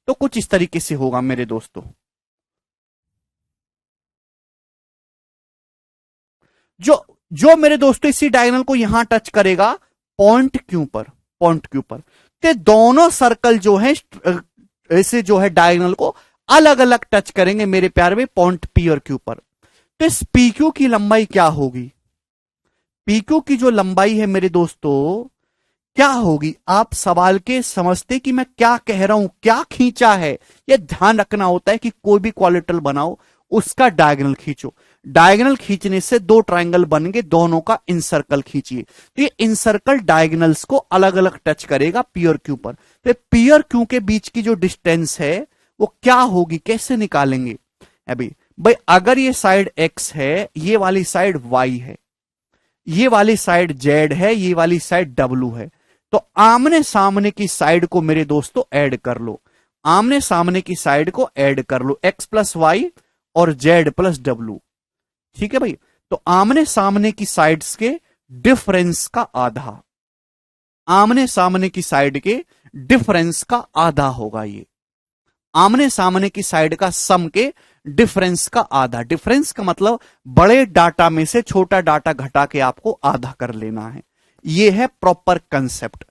तो कुछ इस तरीके से होगा मेरे दोस्तों। जो जो मेरे दोस्तों इसी डायगोनल को यहां टच करेगा पॉइंट क्यू पर, पॉइंट क्यू पर, तो दोनों सर्कल जो है ऐसे जो है डायगोनल को अलग अलग टच करेंगे मेरे प्यार में पॉइंट पी और क्यू पर। तो इस पी क्यू की लंबाई क्या होगी? पी क्यू की जो लंबाई है मेरे दोस्तों क्या होगी? आप सवाल के समझते कि मैं क्या कह रहा हूं, क्या खींचा है, यह ध्यान रखना होता है कि कोई भी क्वालिटरल बनाओ उसका डायगोनल खींचो। डायगोनल खींचने से दो ट्राइंगल बन गए, दोनों का इनसर्कल खींचिए, तो ये इनसर्कल डायगोनल्स को अलग अलग टच करेगा पी और क्यू पर। तो पी और क्यू के बीच की जो डिस्टेंस है वो क्या होगी, कैसे निकालेंगे? अभी भाई अगर ये साइड एक्स है, ये वाली साइड वाई है, ये वाली साइड जेड है, ये वाली साइड डब्लू है, तो आमने सामने की साइड को मेरे दोस्तों ऐड कर लो, आमने सामने की साइड को ऐड कर लो, एक्स प्लस वाई और जेड प्लस डब्लू, ठीक है भाई। तो आमने सामने की साइड्स के डिफरेंस का आधा, आमने सामने की साइड के डिफरेंस का आधा होगा ये, आमने सामने की साइड का सम के डिफरेंस का आधा। डिफरेंस का मतलब बड़े डाटा में से छोटा डाटा घटा के आपको आधा कर लेना है। ये है प्रॉपर कंसेप्ट।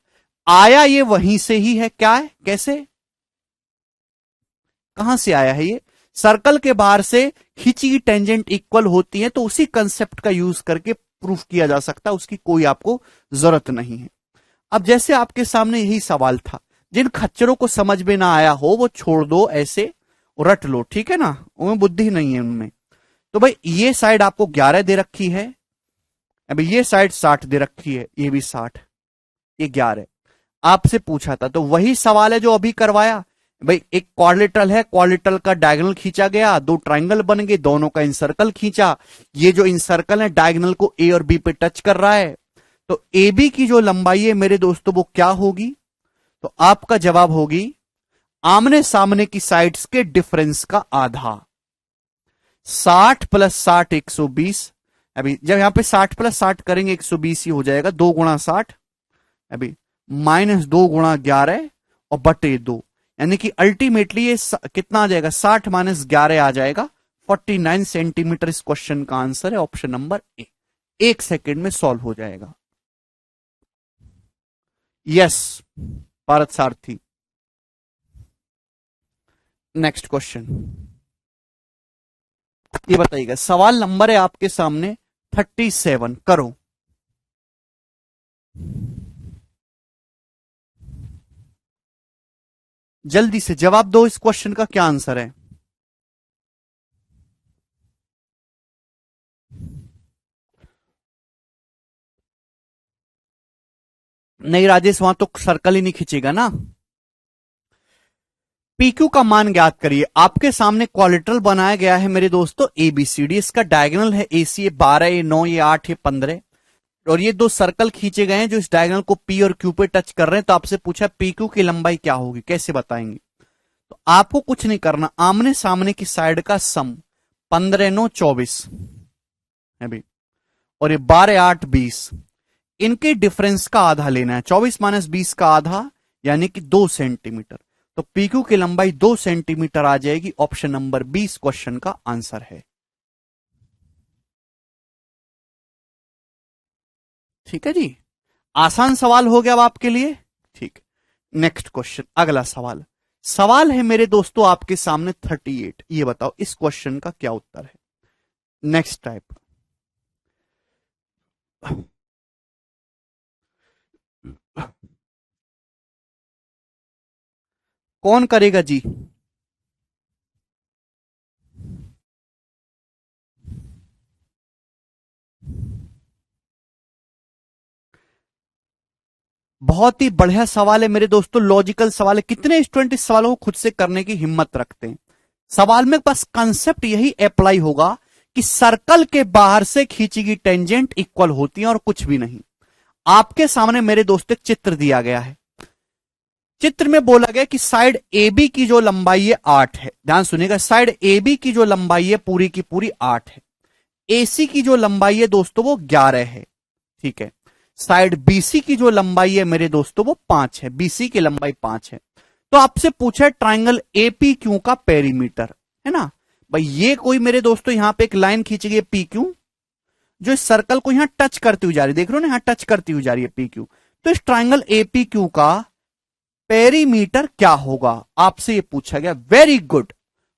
आया ये वहीं से ही है, क्या है, कैसे, कहां से आया है ये? सर्कल के बाहर से खींची टेंजेंट इक्वल होती है, तो उसी कंसेप्ट का यूज करके प्रूफ किया जा सकता है, उसकी कोई आपको जरूरत नहीं है। अब जैसे आपके सामने यही सवाल था, जिन खच्चरों को समझ में ना आया हो वो छोड़ दो, ऐसे रट लो, ठीक है ना, उनमें बुद्धि नहीं है उनमें। तो भाई ये साइड आपको 11 दे रखी है, अभी ये साइड 60 दे रखी है, ये भी 60, ये 11 आपसे पूछा था, तो वही सवाल है जो अभी करवाया। भाई एक क्वाड्रिलेटरल है, क्वाड्रिलेटरल का डायगोनल खींचा गया, दो ट्राइंगल बन गए, दोनों का इंसर्कल खींचा, ये जो इंसर्कल है डायगोनल को ए और बी पे टच कर रहा है, तो ए बी की जो लंबाई है मेरे दोस्तों वो क्या होगी? तो आपका जवाब होगी आमने सामने की साइड्स के डिफरेंस का आधा। 60 प्लस 60 120, अभी जब यहां पे 60 प्लस 60 करेंगे 120 ही हो जाएगा, 2 गुणा 60, अभी माइनस 2 गुणा 11 और बटे 2, यानी कि अल्टीमेटली ये कितना आ जाएगा, 60 माइनस 11 आ जाएगा 49 सेंटीमीटर इस क्वेश्चन का आंसर है, ऑप्शन नंबर ए। 1 सेकेंड में सॉल्व हो जाएगा। यस पारथ सारथी। नेक्स्ट क्वेश्चन, ये बताइएगा, सवाल नंबर है आपके सामने 37, करो। जल्दी से जवाब दो, इस क्वेश्चन का क्या आंसर है? नहीं राजेश, वहां तो सर्कल ही नहीं खींचेगा ना। पीक्यू का मान ज्ञात करिए। आपके सामने क्वालिट्रल बनाया गया है मेरे दोस्तों एबीसीडी, इसका डायगोनल है एसी, ये 12, ये 9, ये 8, ये 15, और ये 2 सर्कल खींचे गए हैं जो इस डायगोनल को पी और क्यू पे टच कर रहे हैं। तो आपसे पूछा पीक्यू की लंबाई क्या होगी, कैसे बताएंगे? तो आपको कुछ नहीं करना, आमने सामने की साइड का सम 15, 9, 24 है भाई, और ये 12, 8, 20, इनके डिफरेंस का आधा लेना है। 24 माइनस 20 का आधा यानी कि 2 सेंटीमीटर। तो पीक्यू की लंबाई 2 सेंटीमीटर आ जाएगी। ऑप्शन नंबर 20 क्वेश्चन का आंसर है। ठीक है जी, आसान सवाल हो गया अब आपके लिए। ठीक, नेक्स्ट क्वेश्चन, अगला सवाल। सवाल है मेरे दोस्तों आपके सामने 38, ये बताओ इस क्वेश्चन का क्या उत्तर है? नेक्स्ट टाइप, कौन करेगा जी? बहुत ही बढ़िया सवाल है मेरे दोस्तों, लॉजिकल सवाल है। कितने स्टूडेंट इस सवालों को खुद से करने की हिम्मत रखते हैं? सवाल में बस कंसेप्ट यही अप्लाई होगा कि सर्कल के बाहर से खींची गई टेंजेंट इक्वल होती है और कुछ भी नहीं। आपके सामने मेरे दोस्तों एक चित्र दिया गया है। चित्र में बोला गया कि साइड ए बी की जो लंबाई है 8 है। ध्यान सुनिएगा, साइड ए बी की जो लंबाई है पूरी की पूरी 8 है। एसी की जो लंबाई है दोस्तों वो 11 है। ठीक है, साइड बीसी की जो लंबाई है मेरे दोस्तों वो 5 है। बीसी की लंबाई 5 है। तो आपसे पूछा है ट्राइंगल एपी क्यू का पेरीमीटर, है ना भाई। ये कोई मेरे दोस्तों यहां पे एक लाइन खींची गई पी क्यू, जो इस सर्कल को यहां टच करती हुई जा रही है, देख रहे हो ना, यहां टच करती हुई जा रही है पी क्यू। तो इस ट्राइंगल एपी क्यू का पेरीमीटर क्या होगा, आपसे ये पूछा गया। वेरी गुड,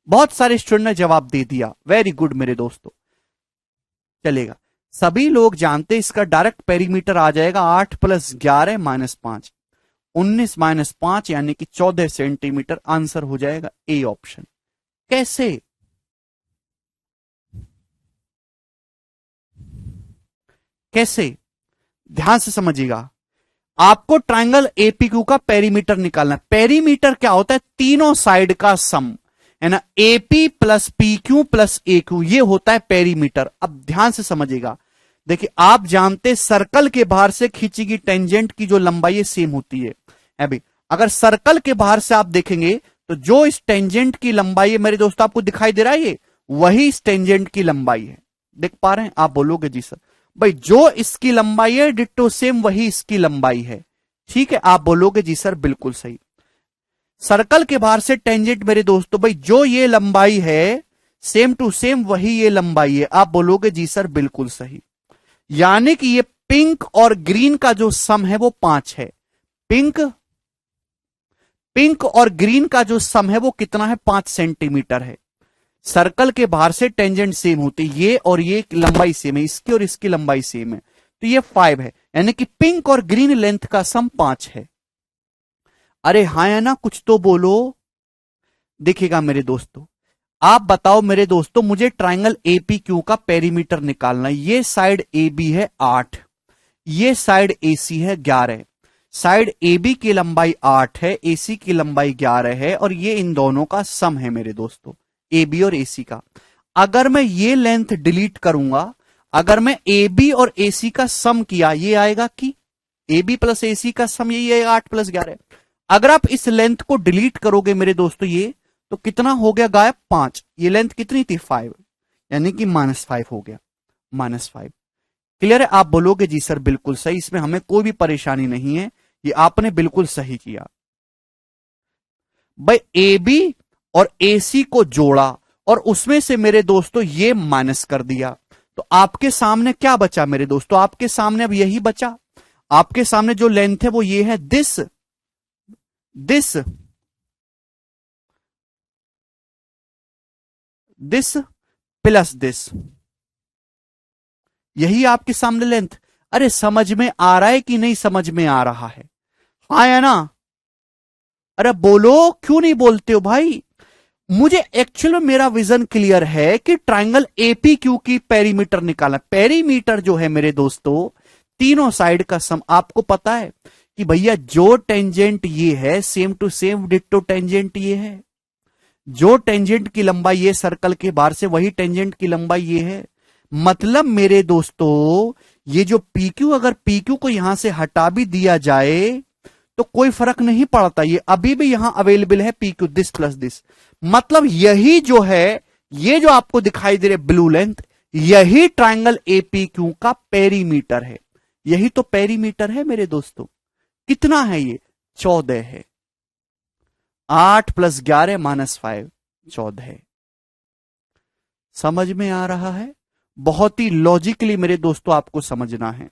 बहुत सारे स्टूडेंट ने जवाब दे दिया, वेरी गुड मेरे दोस्तों, चलेगा। सभी लोग जानते इसका डायरेक्ट पेरीमीटर आ जाएगा 8 + 11 - 5, 19 - 5 यानी कि 14 सेंटीमीटर। आंसर हो जाएगा ए ऑप्शन। कैसे? कैसे? ध्यान से समझिएगा, आपको ट्राइंगल एपीक्यू का पेरीमीटर निकालना है। पेरीमीटर क्या होता है? तीनों साइड का सम, है ना, AP plus P Q plus A Q, ये होता है पेरीमीटर। अब ध्यान से समझिएगा, देखिए आप जानते सर्कल के बाहर से खींची गई टेंजेंट की जो लंबाई है सेम होती है। अभी अगर सर्कल के बाहर से आप देखेंगे तो जो इस टेंजेंट की लंबाई है मेरे दोस्तों, आपको दिखाई दे रहा है, ये वही इस टेंजेंट की लंबाई है। देख पा रहे हैं? आप बोलोगे जी सर, भाई जो इसकी लंबाई है डिट्टो सेम वही इसकी लंबाई है। ठीक है, आप बोलोगे जी सर बिल्कुल सही। सर्कल के बाहर से टेंजेंट मेरे दोस्तों, भाई जो ये लंबाई है सेम टू सेम वही ये लंबाई है। आप बोलोगे जी सर बिल्कुल सही। यानी कि ये पिंक और ग्रीन का जो सम है वो 5 है। पिंक और ग्रीन का जो सम है वो कितना है? 5 सेंटीमीटर है। सर्कल के बाहर से टेंजेंट सेम होती है, ये और ये लंबाई सेम है, इसकी और इसकी लंबाई सेम है, तो ये 5 है। यानी कि पिंक और ग्रीन लेंथ का सम 5 है। अरे हाँ है ना, कुछ तो बोलो। देखिएगा मेरे दोस्तों, आप बताओ मेरे दोस्तों, मुझे ट्राइंगल एपी क्यू का पेरीमीटर निकालना है। ये साइड ए बी है 8, ये साइड एसी है 11। साइड ए बी की लंबाई 8 है, एसी की लंबाई 11 है, और ये इन दोनों का सम है मेरे दोस्तों, ए बी और एसी का। अगर मैं ये लेंथ डिलीट करूंगा, अगर मैं ए बी और एसी का सम किया, ये आएगा कि ए बी प्लस एसी का सम यही आएगा 8 + 11। अगर आप इस लेंथ को डिलीट करोगे मेरे दोस्तों, ये तो कितना हो गया गायब? 5। ये लेंथ कितनी थी? 5, यानी कि -5 हो गया, -5। क्लियर है? आप बोलोगे जी सर बिल्कुल सही, इसमें हमें कोई भी परेशानी नहीं है, ये आपने बिल्कुल सही किया। भाई ए बी और एसी को जोड़ा और उसमें से मेरे दोस्तों ये माइनस कर दिया, तो आपके सामने क्या बचा मेरे दोस्तों? आपके सामने अब यही बचा। आपके सामने जो लेंथ है वो ये है, this this this plus this, यही आपके सामने लेंथ। अरे समझ में आ रहा है कि नहीं समझ में आ रहा है? हाँ या ना? अरे बोलो, क्यों नहीं बोलते हो भाई? मुझे एक्चुअल में मेरा विजन क्लियर है कि ट्राइंगल एपी क्यू की पेरीमीटर निकालना। पेरीमीटर जो है मेरे दोस्तों, तीनों साइड का सम। आपको पता है कि भैया जो टेंजेंट ये है, same to same ditto tangent ये है। जो टेंजेंट की लंबाई ये सर्कल के बाहर से, वही टेंजेंट की लंबाई ये है। मतलब मेरे दोस्तों, ये जो PQ, अगर PQ को यहां से हटा भी दिया जाए तो कोई फर्क नहीं पड़ता, ये अभी भी यहां अवेलेबल है PQ, दिस प्लस दिस। मतलब यही जो है, ये जो आपको दिखाई दे रहे ब्लू लेंथ, यही ट्राइंगल APQ का पेरीमीटर है। यही तो पेरीमीटर है मेरे दोस्तों। कितना है ये? 14 है। 8 + 11 -5, 14 है। समझ में आ रहा है? बहुत ही लॉजिकली मेरे दोस्तों आपको समझना है।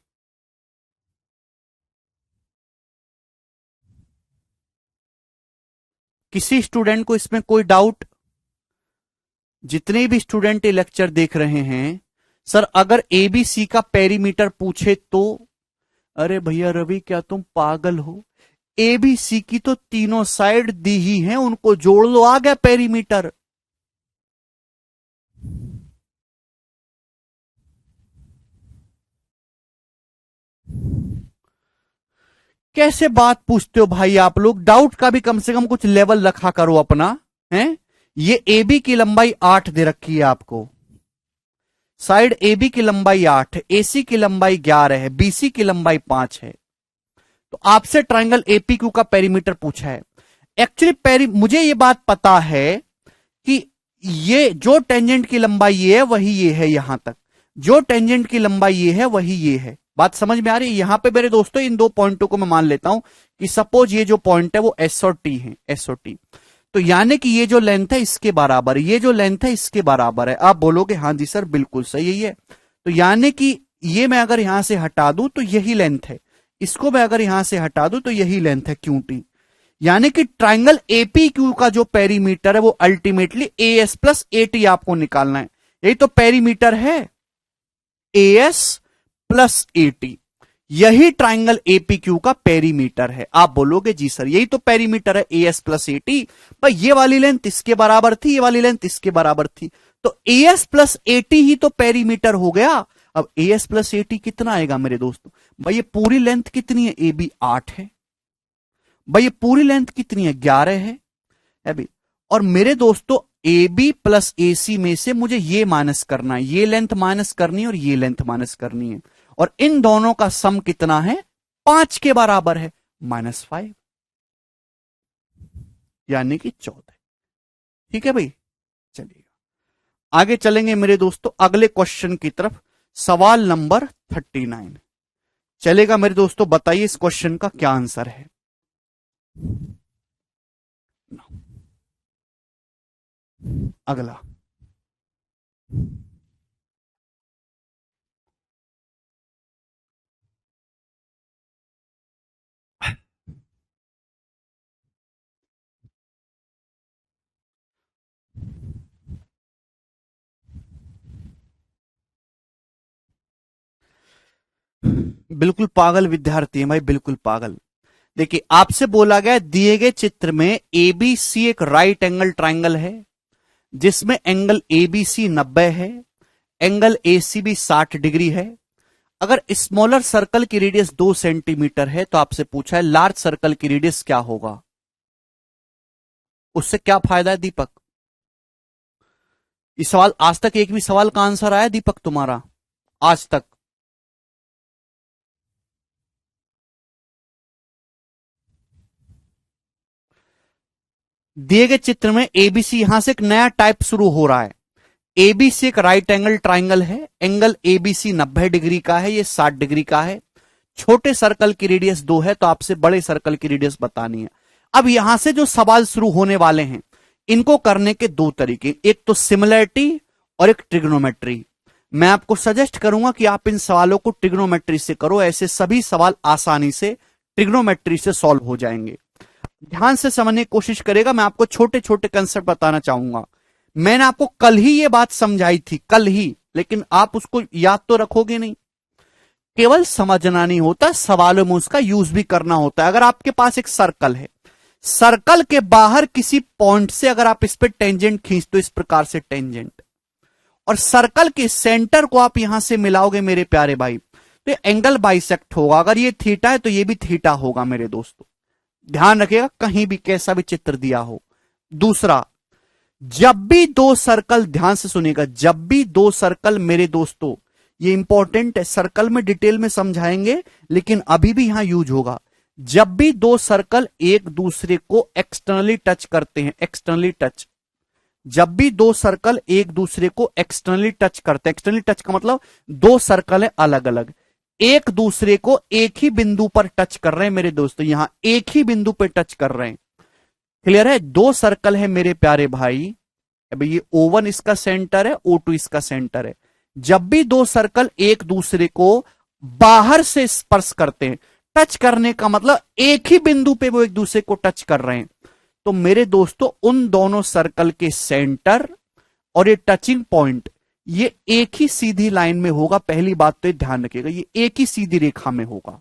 किसी स्टूडेंट को इसमें कोई डाउट? जितने भी स्टूडेंट ये लेक्चर देख रहे हैं, सर अगर ABC का पेरीमीटर पूछे तो? अरे भैया रवि, क्या तुम पागल हो? ABC की तो तीनों साइड दी ही हैं, उनको जोड़ लो, आ गया पेरीमीटर। कैसे बात पूछते हो भाई आप लोग? डाउट का भी कम से कम कुछ लेवल रखा करो अपना, है? ये AB की लंबाई 8 दे रखी है आपको। साइड AB की लंबाई 8 है, AC की लंबाई 11 है, BC की लंबाई 5 है। तो आपसे ट्राइंगल APQ का पेरीमीटर पूछा है। एक्चुअली मुझे ये बात पता है कि ये जो टेंजेंट की लंबाई ये है वही ये है, यहां तक जो टेंजेंट की लंबाई ये है वही ये है। बात समझ में आ रही है? यहां पे मेरे दोस्तों इन दो पॉइंटों को मैं मान लेता हूं कि सपोज ये जो पॉइंट है वो S और T है, S और T। तो यानी कि ये जो लेंथ है इसके बराबर है, ये जो लेंथ है इसके बराबर है। आप बोलोगे हाँ जी सर बिल्कुल सही यही है। तो यानी कि ये मैं अगर यहां से हटा दूं तो यही लेंथ है, इसको मैं अगर यहां से हटा दूं तो यही लेंथ है QT। यानी कि ट्राइंगल APQ का जो पेरीमीटर है वो अल्टीमेटली AS + AT आपको निकालना है। यही तो पेरीमीटर है, AS + AT। यही ट्राइंगल APQ का पेरीमीटर है। आप बोलोगे जी सर यही तो पेरीमीटर है, AS + AT। भाई ये वाली लेंथ इसके बराबर थी, ये वाली लेंथ इसके बराबर थी, तो AS + AT ही तो पेरीमीटर हो गया। अब AS + AT कितना आएगा मेरे दोस्तों? भाई ये पूरी लेंथ कितनी है? AB 8 है। भाई ये पूरी लेंथ कितनी है? 11 है अभी। और मेरे दोस्तों AB + AC में से मुझे ये माइनस करना है, ये लेंथ माइनस करनी है और ये लेंथ माइनस करनी है, और इन दोनों का सम कितना है? 5 के बराबर है, -5, यानी कि 14। ठीक है भाई, चलिए आगे चलेंगे मेरे दोस्तों अगले क्वेश्चन की तरफ। सवाल नंबर 39 चलेगा मेरे दोस्तों। बताइए इस क्वेश्चन का क्या आंसर है? अगला बिल्कुल पागल विद्यार्थी है भाई, बिल्कुल पागल। देखिए आपसे बोला गया दिए गए चित्र में ABC एक राइट एंगल ट्राइंगल है जिसमें एंगल ABC 90 है, एंगल ACB 60 डिग्री है। अगर स्मॉलर सर्कल की रेडियस 2 सेंटीमीटर है तो आपसे पूछा है लार्ज सर्कल की रेडियस क्या होगा। उससे क्या फायदा है दीपक? इस सवाल आज तक एक भी सवाल का आंसर आया दीपक तुम्हारा आज तक? दिए गए चित्र में ABC यहां से एक नया टाइप शुरू हो रहा है। ABC एक राइट एंगल ट्राइंगल है, एंगल ABC 90 डिग्री का है, ये 60 डिग्री का है। छोटे सर्कल की रेडियस 2 है तो आपसे बड़े सर्कल की रेडियस बतानी है। अब यहां से जो सवाल शुरू होने वाले हैं, इनको करने के दो तरीके, एक तो सिमिलैरिटी और एक ट्रिग्नोमेट्री। मैं आपको सजेस्ट करूंगा कि आप इन सवालों को ट्रिग्नोमेट्री से करो, ऐसे सभी सवाल आसानी से ट्रिग्नोमेट्री से सॉल्व हो जाएंगे। ध्यान से समझने की कोशिश करेगा, मैं आपको छोटे छोटे कंसेप्ट बताना चाहूंगा। मैंने आपको कल ही ये बात समझाई थी, कल ही, लेकिन आप उसको याद तो रखोगे नहीं। केवल समझना नहीं होता, सवालों में उसका यूज भी करना होता है। अगर आपके पास एक सर्कल है, सर्कल के बाहर किसी पॉइंट से अगर आप इस पे टेंजेंट खींच तो इस प्रकार से टेंजेंट, और सर्कल के सेंटर को आप यहां से मिलाओगे मेरे प्यारे भाई, तो एंगल बाइसेक्ट होगा। अगर ये थीटा है तो ये भी थीटा होगा मेरे दोस्तों, ध्यान रखिएगा, कहीं भी कैसा भी चित्र दिया हो। दूसरा, जब भी दो सर्कल, ध्यान से सुनिएगा, जब भी दो सर्कल मेरे दोस्तों, ये इंपॉर्टेंट है, सर्कल में डिटेल में समझाएंगे लेकिन अभी भी यहां यूज होगा। जब भी दो सर्कल एक दूसरे को एक्सटर्नली टच करते हैं, एक्सटर्नली टच, जब भी दो सर्कल एक दूसरे को एक्सटर्नली टच करते हैं, एक्सटर्नली टच का मतलब दो सर्कल है अलग अलग, एक दूसरे को एक ही बिंदु पर टच कर रहे हैं मेरे दोस्तों, यहां एक ही बिंदु पर टच कर रहे हैं। क्लियर है? दो सर्कल है मेरे प्यारे भाई, अभी ये O1 इसका सेंटर है, O2 इसका सेंटर है। जब भी दो सर्कल एक दूसरे को बाहर से स्पर्श करते हैं, टच करने का मतलब एक ही बिंदु पे वो एक दूसरे को टच कर रहे हैं, तो मेरे दोस्तों उन दोनों सर्कल के सेंटर और ये टचिंग पॉइंट, ये एक ही सीधी लाइन में होगा। पहली बात तो ध्यान रखिएगा, ये एक ही सीधी रेखा में होगा।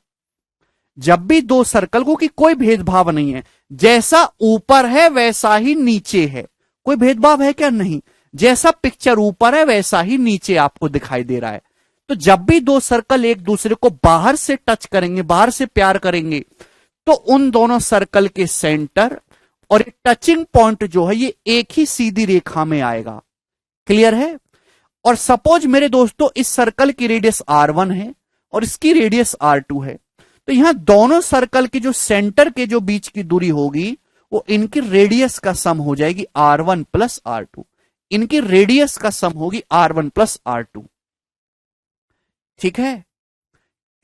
जब भी दो सर्कल को, कि कोई भेदभाव नहीं है, जैसा ऊपर है वैसा ही नीचे है, कोई भेदभाव है क्या? नहीं, जैसा पिक्चर ऊपर है वैसा ही नीचे आपको दिखाई दे रहा है। तो जब भी दो सर्कल एक दूसरे को बाहर से टच करेंगे, बाहर से प्यार करेंगे, तो उन दोनों सर्कल के सेंटर और एक टचिंग पॉइंट जो है ये एक ही सीधी रेखा में आएगा। क्लियर है? और सपोज मेरे दोस्तों इस सर्कल की रेडियस R1 है और इसकी रेडियस R2 है, तो यहां दोनों सर्कल के जो सेंटर के जो बीच की दूरी होगी वो इनकी रेडियस का सम हो जाएगी R1 प्लस R2, इनकी रेडियस का सम होगी R1 प्लस R2। ठीक है?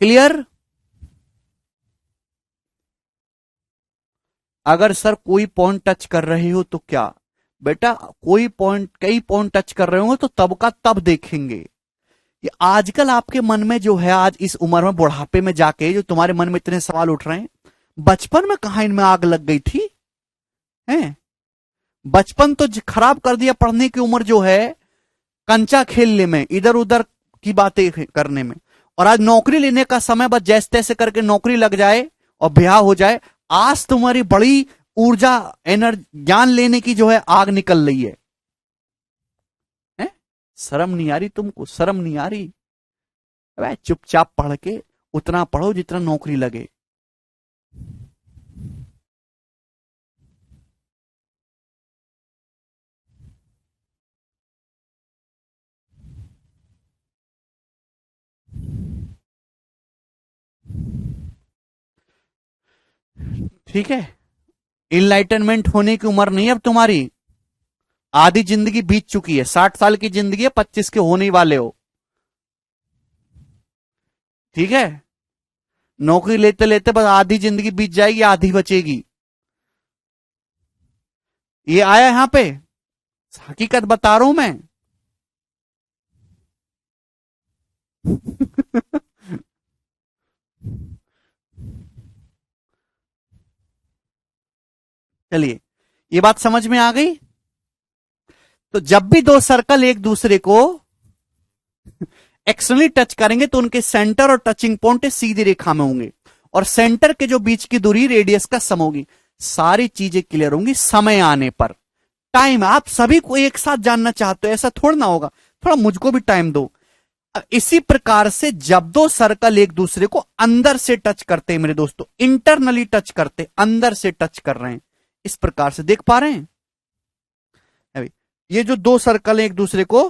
क्लियर? अगर सर कोई पॉइंट टच कर रहे हो तो क्या बेटा, कोई पॉइंट, कई पॉइंट टच कर रहे हो तो तब का तब देखेंगे। ये आजकल आपके मन में जो है, आज इस उम्र में बुढ़ापे में जाके जो तुम्हारे मन में इतने सवाल उठ रहे हैं, बचपन में कहां इनमें आग लग गई थी? हैं? बचपन तो खराब कर दिया, पढ़ने की उम्र जो है कंचा खेलने में, इधर उधर की बातें करने में, और आज नौकरी लेने का समय, बस जैसे तैसे करके नौकरी लग जाए और ब्याह हो जाए। आज तुम्हारी बड़ी ऊर्जा, एनर्जी, ज्ञान लेने की जो है आग निकल रही है। शर्म नहीं आ रही तुमको? शर्म नहीं आ रही? अबे चुपचाप पढ़ के उतना पढ़ो जितना नौकरी लगे। ठीक है? इनलाइटनमेंट होने की उम्र नहीं है अब तुम्हारी, आधी जिंदगी बीत चुकी है। 60 साल की जिंदगी है, 25 के होने वाले हो। ठीक है? नौकरी लेते लेते बस आधी जिंदगी बीत जाएगी, आधी बचेगी। ये आया यहां पे, हकीकत बता रहा हूं मैं। चलिए, ये बात समझ में आ गई। तो जब भी दो सर्कल एक दूसरे को एक्सटर्नली टच करेंगे तो उनके सेंटर और टचिंग पॉइंट सीधी रेखा में होंगे, और सेंटर के जो बीच की दूरी रेडियस का सम होगी। सारी चीजें क्लियर होंगी समय आने पर। टाइम आप सभी को एक साथ जानना चाहते हो, ऐसा थोड़ा ना होगा, थोड़ा मुझको भी टाइम दो। इसी प्रकार से जब दो सर्कल एक दूसरे को अंदर से टच करते हैं मेरे दोस्तों, इंटरनली टच करते, अंदर से टच कर रहे हैं, इस प्रकार से देख पा रहे हैं? अभी ये जो दो सर्कल एक दूसरे को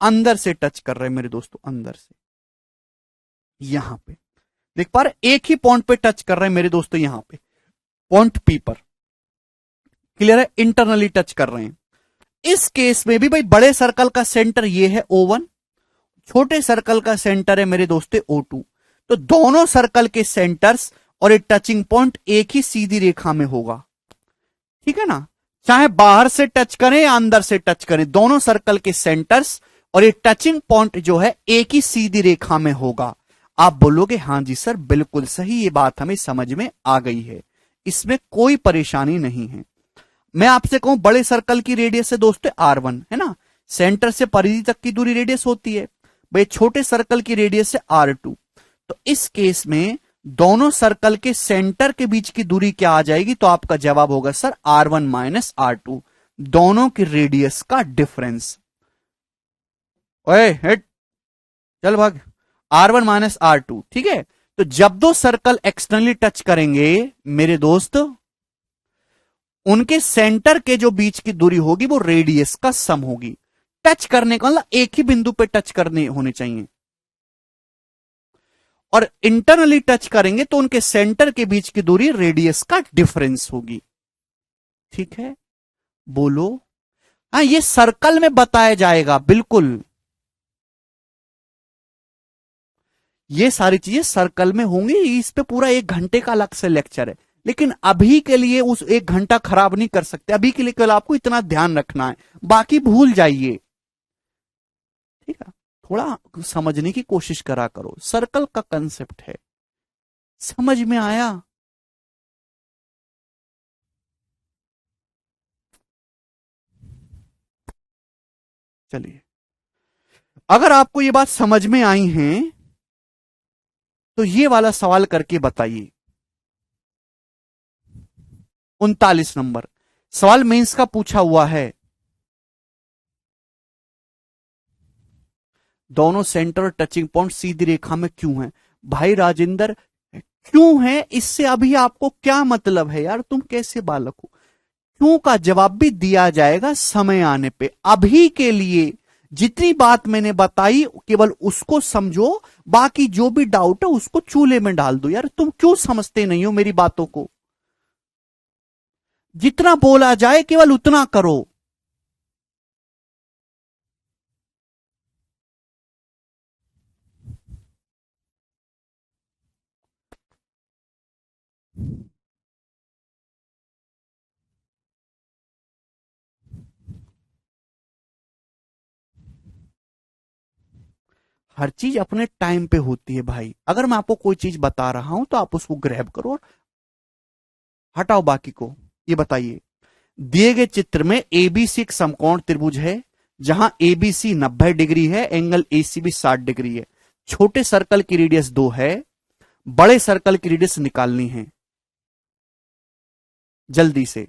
अंदर से टच कर रहे हैं मेरे दोस्तों, अंदर से, यहां पे देख पा रहे, एक ही पॉइंट पे टच कर रहे हैं मेरे दोस्तों, यहां पे पॉइंट पी पर। क्लियर है? इंटरनली टच कर रहे हैं। इस केस में भी भाई बड़े सर्कल का सेंटर ये है O1, छोटे सर्कल का सेंटर है मेरे दोस्तों O2। तो दोनों सर्कल के सेंटर्स और एक टचिंग पॉइंट एक ही सीधी रेखा में होगा। ठीक है ना, चाहे बाहर से टच करें या अंदर से टच करें, दोनों सर्कल के सेंटर्स और ये टचिंग पॉइंट जो है एक ही सीधी रेखा में होगा। आप बोलोगे हां जी सर बिल्कुल सही, ये बात हमें समझ में आ गई है, इसमें कोई परेशानी नहीं है। मैं आपसे कहूं बड़े सर्कल की रेडियस है दोस्तों R1 है ना, सेंटर से परिधि तक की दूरी रेडियस होती है। भाई छोटे सर्कल की रेडियस है R2, तो इस केस में दोनों सर्कल के सेंटर के बीच की दूरी क्या आ जाएगी, तो आपका जवाब होगा सर R1 माइनस R2, दोनों की रेडियस का डिफरेंस। ओए हिट, चल भाग, R1 माइनस R2, ठीक है। तो जब दो सर्कल एक्सटर्नली टच करेंगे मेरे दोस्त, उनके सेंटर के जो बीच की दूरी होगी वो रेडियस का सम होगी। टच करने का मतलब एक ही बिंदु पे टच करने होने चाहिए, और इंटरनली टच करेंगे तो उनके सेंटर के बीच की दूरी रेडियस का डिफरेंस होगी। ठीक है, बोलो। हाँ, ये सर्कल में बताया जाएगा बिल्कुल, ये सारी चीजें सर्कल में होंगी, इस पे पूरा 1 घंटे का अलग से लेक्चर है, लेकिन अभी के लिए उस 1 घंटा खराब नहीं कर सकते। अभी के लिए केवल आपको इतना ध्यान रखना है, बाकी भूल जाइए। ठीक है, थोड़ा समझने की कोशिश करा करो, सर्कल का कंसेप्ट है। समझ में आया? चलिए, अगर आपको ये बात समझ में आई है तो ये वाला सवाल करके बताइए। 39 नंबर सवाल मेंस का पूछा हुआ है, दोनों सेंटर और टचिंग पॉइंट सीधी रेखा में क्यों है? भाई राजेंद्र, क्यों है इससे अभी आपको क्या मतलब है यार, तुम कैसे बालक हो? क्यों का जवाब भी दिया जाएगा समय आने पे। अभी के लिए जितनी बात मैंने बताई केवल उसको समझो, बाकी जो भी डाउट है उसको चूल्हे में डाल दो। यार तुम क्यों समझते नहीं हो मेरी बातों को? जितना बोला जाए केवल उतना करो। हर चीज अपने टाइम पे होती है भाई। अगर मैं आपको कोई चीज बता रहा हूं तो आप उसको ग्रैब करो और हटाओ बाकी को। ये बताइए, दिए गए चित्र में एबीसी एक समकोण त्रिभुज है, जहां एबीसी 90 डिग्री है, एंगल एसीबी 60 डिग्री है। छोटे सर्कल की रेडियस 2 है, बड़े सर्कल की रेडियस निकालनी है जल्दी से।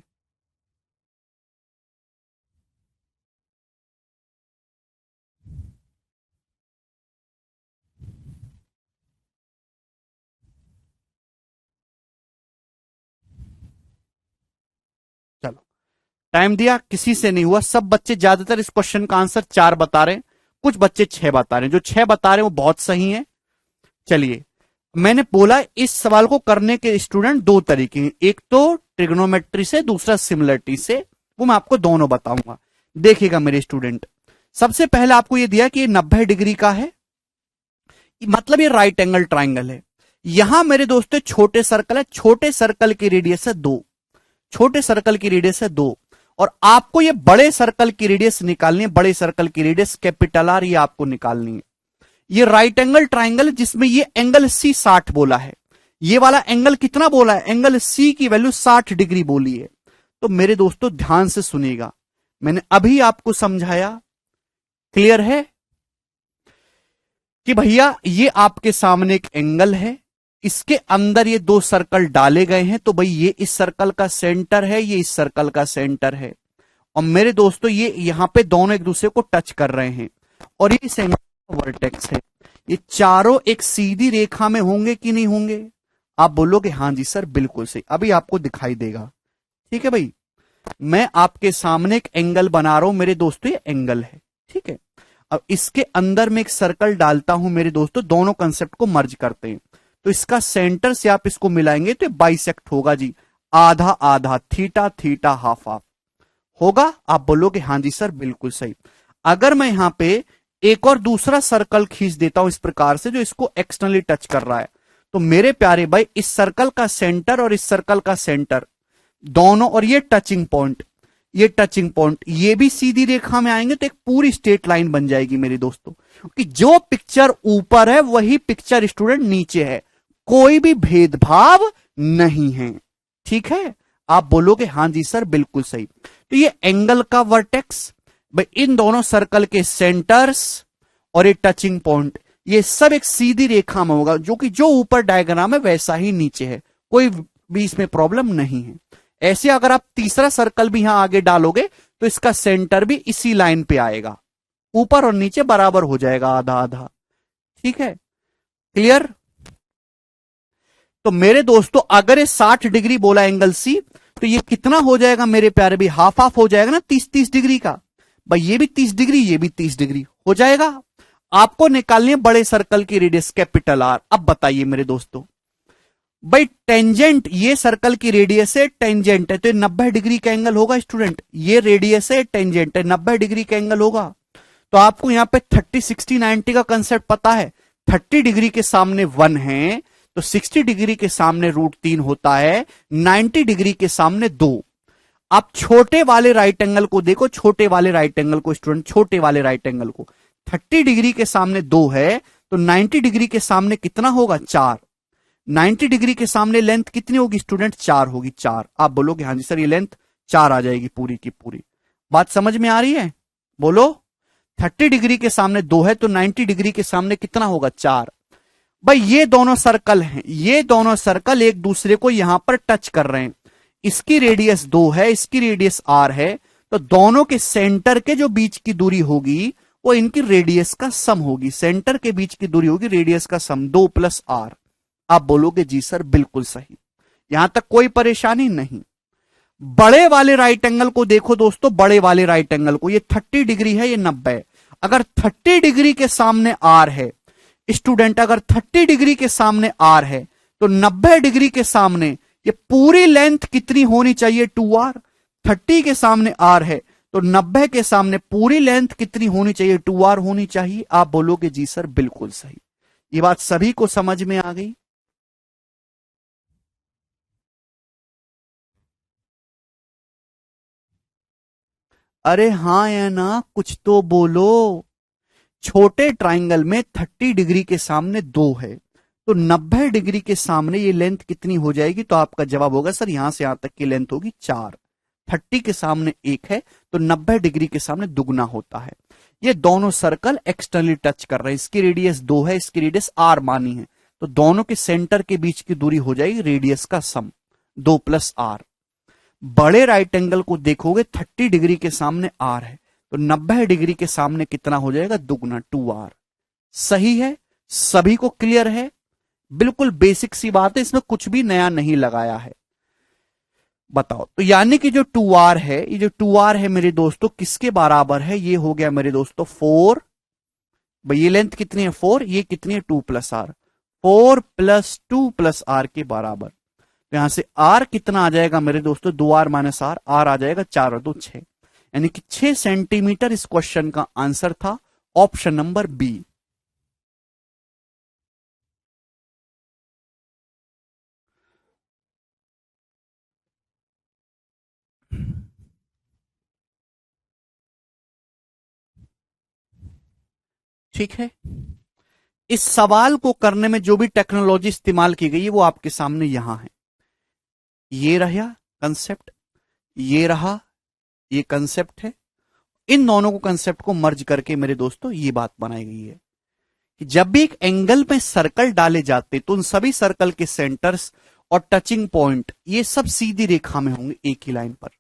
चलो, टाइम दिया, किसी से नहीं हुआ। सब बच्चे ज्यादातर इस क्वेश्चन का आंसर 4 बता रहे हैं, कुछ बच्चे 6 बता रहे हैं। जो 6 बता रहे हैं वो बहुत सही है। चलिए, मैंने बोला इस सवाल को करने के स्टूडेंट 2 तरीके हैं, एक तो ट्रिग्नोमेट्री से, दूसरा सिमिलरिटी से। वो मैं आपको दोनों बताऊंगा। देखिएगा मेरे स्टूडेंट, सबसे पहले आपको ये दिया कि ये 90 डिग्री का है, मतलब ये राइट एंगल ट्राइंगल है। यहां मेरे दोस्तों छोटे सर्कल है, छोटे सर्कल की रेडियस है 2, छोटे सर्कल की रेडियस है 2, और आपको ये बड़े सर्कल की रेडियस निकालनी है। बड़े सर्कल की रेडियस कैपिटल आर ये आपको निकालनी है। ये राइट एंगल ट्राइंगल जिसमें ये एंगल सी 60 बोला है, ये वाला एंगल कितना बोला है? एंगल सी की वैल्यू 60 डिग्री बोली है। तो मेरे दोस्तों ध्यान से सुनिएगा, मैंने अभी आपको समझाया, क्लियर है कि भैया ये आपके सामने एक एंगल है, इसके अंदर ये 2 सर्कल डाले गए हैं, तो भाई ये इस सर्कल का सेंटर है, ये इस सर्कल का सेंटर है, और मेरे दोस्तों ये यहां पे दोनों एक दूसरे को टच कर रहे हैं, और ये इस एंगल का वर्टेक्स है। ये चारों एक सीधी रेखा में होंगे कि नहीं होंगे? आप बोलोगे हां जी सर बिल्कुल सही, अभी आपको दिखाई देगा। ठीक है भाई, मैं आपके सामने एक एंगल बना रहा हूं मेरे दोस्तों, ये एंगल है, ठीक है। अब इसके अंदर में एक सर्कल डालता हूं मेरे दोस्तों, दोनों कंसेप्ट को मर्ज करते हैं, तो इसका सेंटर से आप इसको मिलाएंगे तो बाइसेक्ट होगा जी, आधा आधा, थीटा थीटा, हाफ हाफ होगा। आप बोलोगे हां जी सर बिल्कुल सही। अगर मैं यहां पे एक और दूसरा सर्कल खींच देता हूं इस प्रकार से, जो इसको एक्सटर्नली टच कर रहा है, तो मेरे प्यारे भाई इस सर्कल का सेंटर और इस सर्कल का सेंटर दोनों, और ये टचिंग पॉइंट, ये टचिंग पॉइंट, ये भी सीधी रेखा में आएंगे तो एक पूरी स्ट्रेट लाइन बन जाएगी मेरे दोस्तों। कि जो पिक्चर ऊपर है वही पिक्चर स्टूडेंट नीचे है, कोई भी भेदभाव नहीं है। ठीक है, आप बोलोगे हां जी सर बिल्कुल सही। तो ये एंगल का वर्टेक्स, भाई इन दोनों सर्कल के सेंटर्स और ये टचिंग पॉइंट, ये सब एक सीधी रेखा में होगा, जो कि जो ऊपर डायग्राम है वैसा ही नीचे है, कोई भी इसमें प्रॉब्लम नहीं है। ऐसे अगर आप तीसरा सर्कल भी यहां आगे डालोगे तो इसका सेंटर भी इसी लाइन पे आएगा, ऊपर और नीचे बराबर हो जाएगा, आधा आधा। ठीक है, क्लियर। तो मेरे दोस्तों अगर ये 60 डिग्री बोला एंगल सी, तो ये कितना हो जाएगा मेरे प्यारे भी, हाफ हाफ हो जाएगा ना, 30-30 डिग्री का। भाई ये भी 30 डिग्री, ये भी 30 डिग्री हो जाएगा। आपको निकालनी है बड़े सर्कल की रेडियस कैपिटल आर। अब बताइए मेरे दोस्तों, भाई टेंजेंट, ये सर्कल की रेडियस है, टेंजेंट है, तो ये 90 डिग्री का एंगल होगा स्टूडेंट। ये रेडियस है, टेंजेंट है, 90 डिग्री का एंगल होगा। तो आपको यहां पे 30, 60, 90 का कंसेप्ट पता है। 30 डिग्री के सामने 1 है, तो 60 डिग्री के सामने √3 होता है, 90 डिग्री के सामने 2। आप छोटे वाले राइट एंगल को देखो, छोटे वाले राइट एंगल को स्टूडेंट, छोटे वाले राइट एंगल को, 30 डिग्री के सामने 2 है, तो 90 डिग्री के सामने कितना होगा, 4। 90 डिग्री के सामने लेंथ कितनी होगी स्टूडेंट, 4 होगी, 4। आप बोलोगे हाँ जी सर ये लेंथ 4 आ जाएगी पूरी की पूरी। बात समझ में आ रही है, बोलो। 30 डिग्री के सामने 2 है, तो 90 डिग्री के सामने कितना होगा, 4। भाई ये दोनों सर्कल हैं, ये दोनों सर्कल एक दूसरे को यहां पर टच कर रहे हैं। इसकी रेडियस 2 है, इसकी रेडियस r है, तो दोनों के सेंटर के जो बीच की दूरी होगी वो इनकी रेडियस का सम होगी। सेंटर के बीच की दूरी होगी रेडियस का सम, 2 + r। आप बोलोगे जी सर बिल्कुल सही, यहां तक कोई परेशानी नहीं। बड़े वाले राइट एंगल को देखो दोस्तों, बड़े वाले राइट एंगल को, ये 30 डिग्री है, ये 90 है। अगर 30 डिग्री के सामने r है स्टूडेंट, अगर 30 डिग्री के सामने r है, तो 90 डिग्री के सामने ये पूरी लेंथ कितनी होनी चाहिए, 2r। 30 के सामने r है, तो 90 के सामने पूरी लेंथ कितनी होनी चाहिए, 2r होनी चाहिए। आप बोलोगे जी सर बिल्कुल सही। ये बात सभी को समझ में आ गई। अरे हां या ना, कुछ तो बोलो। छोटे ट्राइंगल में 30 डिग्री के सामने 2 है, तो 90 डिग्री के सामने ये लेंथ कितनी हो जाएगी, तो आपका जवाब होगा सर यहां से यहां तक की लेंथ होगी 4। 30 के सामने 1 है, तो 90 डिग्री के सामने दुगना होता है। ये दोनों सर्कल एक्सटर्नली टच कर रहे हैं, इसकी रेडियस 2 है, इसकी रेडियस r मानी है, तो दोनों के सेंटर के बीच की दूरी हो जाएगी रेडियस का सम, 2 + r। बड़े राइट एंगल को देखोगे 30 डिग्री के सामने r है, तो 90 डिग्री के सामने कितना हो जाएगा, दुगना, 2r। सही है, सभी को क्लियर है, बिल्कुल बेसिक सी बात है, इसमें कुछ भी नया नहीं लगाया है। बताओ, तो यानी कि जो 2r है, ये जो 2r है मेरे दोस्तों किसके बराबर है, ये हो गया मेरे दोस्तों 4। भाई ये लेंथ कितनी है 4, ये कितनी है 2 + r, 4 + 2 + r के बराबर। तो यहां से r कितना आ जाएगा मेरे दोस्तों, 2r - r, r आ जाएगा 4 और 2 6, यानी कि 6 सेंटीमीटर इस क्वेश्चन का आंसर था, ऑप्शन नंबर बी। ठीक है, इस सवाल को करने में जो भी टेक्नोलॉजी इस्तेमाल की गई है वो आपके सामने यहां है। ये रहा कंसेप्ट, ये रहा, ये कंसेप्ट है। इन दोनों को कंसेप्ट को मर्ज करके मेरे दोस्तों ये बात बनाई गई है कि जब भी एक एंगल में सर्कल डाले जाते तो उन सभी सर्कल के सेंटर्स और टचिंग पॉइंट ये सब सीधी रेखा में होंगे, एक ही लाइन पर।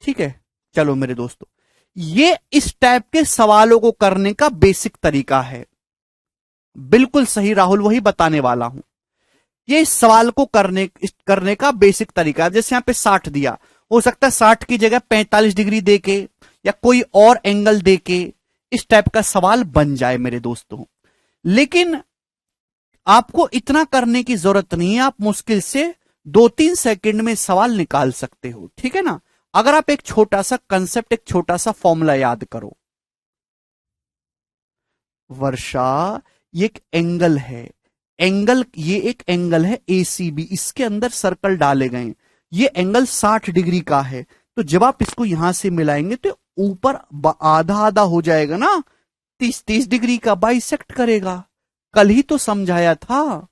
ठीक है, चलो मेरे दोस्तों, ये इस टाइप के सवालों को करने का बेसिक तरीका है। बिल्कुल सही राहुल, वही बताने वाला हूं। ये इस सवाल को करने का बेसिक तरीका है। जैसे यहां पे 60 दिया, हो सकता है 60 की जगह 45 डिग्री देके या कोई और एंगल देके इस टाइप का सवाल बन जाए मेरे दोस्तों। लेकिन आपको इतना करने की जरूरत नहीं है, आप मुश्किल से 2-3 सेकंड में सवाल निकाल सकते हो। ठीक है ना, अगर आप एक छोटा सा कंसेप्ट, एक छोटा सा फॉर्मूला याद करो। वर्षा, ये एक एंगल है, एंगल, ये एक एंगल है एसीबी, इसके अंदर सर्कल डाले गए हैं। ये एंगल 60 डिग्री का है, तो जब आप इसको यहां से मिलाएंगे तो ऊपर आधा आधा हो जाएगा ना, 30-30 डिग्री का बाइसेक्ट करेगा। कल ही तो समझाया था।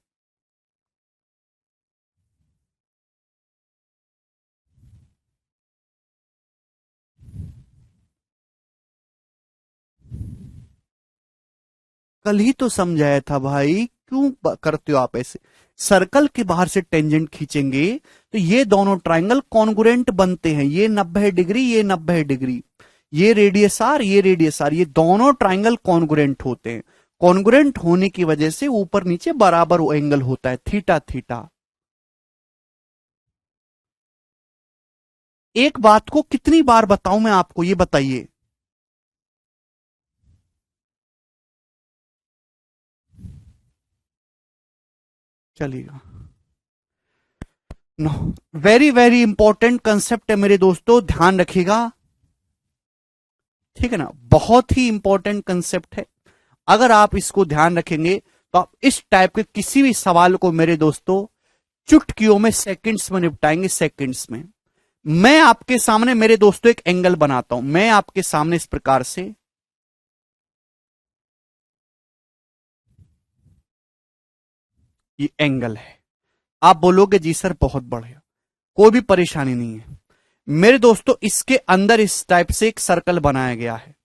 कल ही तो समझाया था भाई, क्यों करते हो आप ऐसे? सर्कल के बाहर से टेंजेंट खींचेंगे तो ये दोनों ट्राइंगल कॉन्ग्रुएंट बनते हैं, ये 90 डिग्री, ये 90 डिग्री, ये रेडियस आर, ये रेडियस आर, ये दोनों ट्राइंगल कॉन्ग्रुएंट होते हैं। कॉन्ग्रुएंट होने की वजह से ऊपर नीचे बराबर एंगल होता है, थीटा थीटा। एक बात को कितनी बार बताऊं मैं आपको, ये बताइए। चलिएगा। No, very very important concept है मेरे दोस्तों, ध्यान रखिएगा। ठीक है ना, बहुत ही इंपॉर्टेंट कंसेप्ट है। अगर आप इसको ध्यान रखेंगे तो आप इस टाइप के किसी भी सवाल को मेरे दोस्तों चुटकियों में, सेकंड्स में निपटाएंगे, सेकंड्स में। मैं आपके सामने मेरे दोस्तों एक एंगल बनाता हूं, मैं आपके सामने इस प्रकार से, ये एंगल है। आप बोलोगे जी सर बहुत बढ़िया, कोई भी परेशानी नहीं है। मेरे दोस्तों इसके अंदर इस टाइप से एक सर्कल बनाया गया है।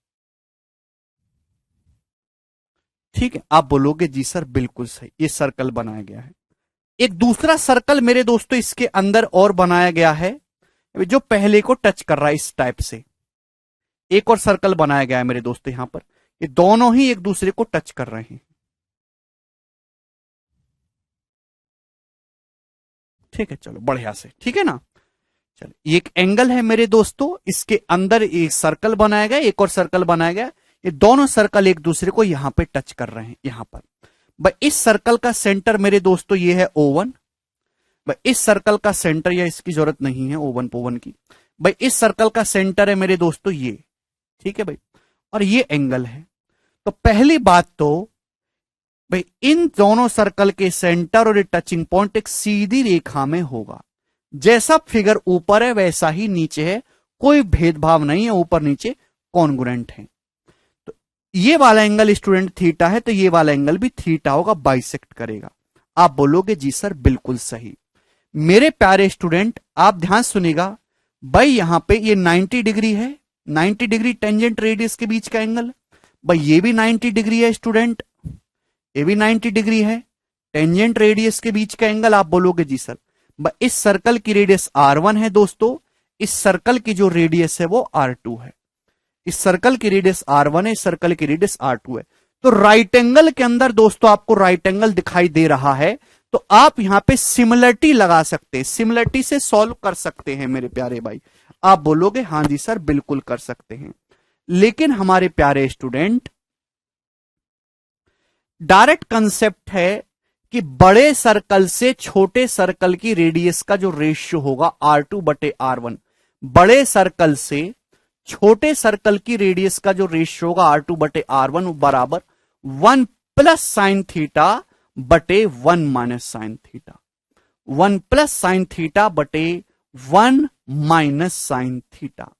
ठीक है, आप बोलोगे जी सर बिल्कुल सही, ये सर्कल बनाया गया है। एक दूसरा सर्कल मेरे दोस्तों इसके अंदर और बनाया गया है, जो पहले को टच कर रहा है इस टाइप से। एक और सर्कल बनाया गया है मेरे दोस्तों यहां पर, ये दोनों ही एक दूसरे को टच कर रहे हैं। ठीक है, चलो बढ़िया से, ठीक है ना। चलो, ये एक एंगल है मेरे दोस्तों, इसके अंदर एक सर्कल बनाया गया, एक और सर्कल बनाया गया। ये दोनों सर्कल एक दूसरे को यहां पे टच कर रहे हैं, यहां पर। भाई इस सर्कल का सेंटर मेरे दोस्तों ये है O1। भाई इस सर्कल का सेंटर, या इसकी जरूरत नहीं है O1 पोवन की। भाई इस सर्कल का सेंटर है मेरे दोस्तों ये, ठीक है भाई, और ये एंगल है। तो पहली बात तो भाई इन दोनों सर्कल के सेंटर और टचिंग पॉइंट एक सीधी रेखा में होगा। जैसा फिगर ऊपर है वैसा ही नीचे है, कोई भेदभाव नहीं है, ऊपर नीचे कॉन्ग्रुएंट है। तो ये वाला एंगल स्टूडेंट थीटा है, तो ये वाला एंगल भी थीटा होगा, बाइसेक्ट करेगा। आप बोलोगे जी सर बिल्कुल सही। मेरे प्यारे स्टूडेंट आप ध्यान सुनिएगा, भाई यहां पे ये 90 डिग्री है, 90 डिग्री टेंजेंट रेडियस के बीच का एंगल। भाई ये भी 90 डिग्री है स्टूडेंट, ये भी 90 डिग्री है, टेंजेंट रेडियस के बीच का एंगल। आप बोलोगे जी सर, इस सर्कल की रेडियस R1 है दोस्तों, इस सर्कल की जो रेडियस है वो R2 है। इस सर्कल की रेडियस R1 है, इस सर्कल की रेडियस R2 है। तो राइट एंगल के अंदर दोस्तों आपको राइट एंगल दिखाई दे रहा है, तो आप यहां पे सिमिलरिटी लगा सकते हैं, सिमिलरिटी से सॉल्व कर सकते हैं मेरे प्यारे भाई। आप बोलोगे हां जी सर बिल्कुल कर सकते हैं। लेकिन हमारे प्यारे स्टूडेंट, डायरेक्ट कंसेप्ट है कि बड़े सर्कल से छोटे सर्कल की रेडियस का जो रेशियो होगा R2/R1, बड़े सर्कल से छोटे सर्कल की रेडियस का जो रेशियो होगा R2/R1 बराबर 1 प्लस साइन थीटा बटे 1 minus sine theta, 1 plus sine theta बटे 1 माइनस साइन थीटा।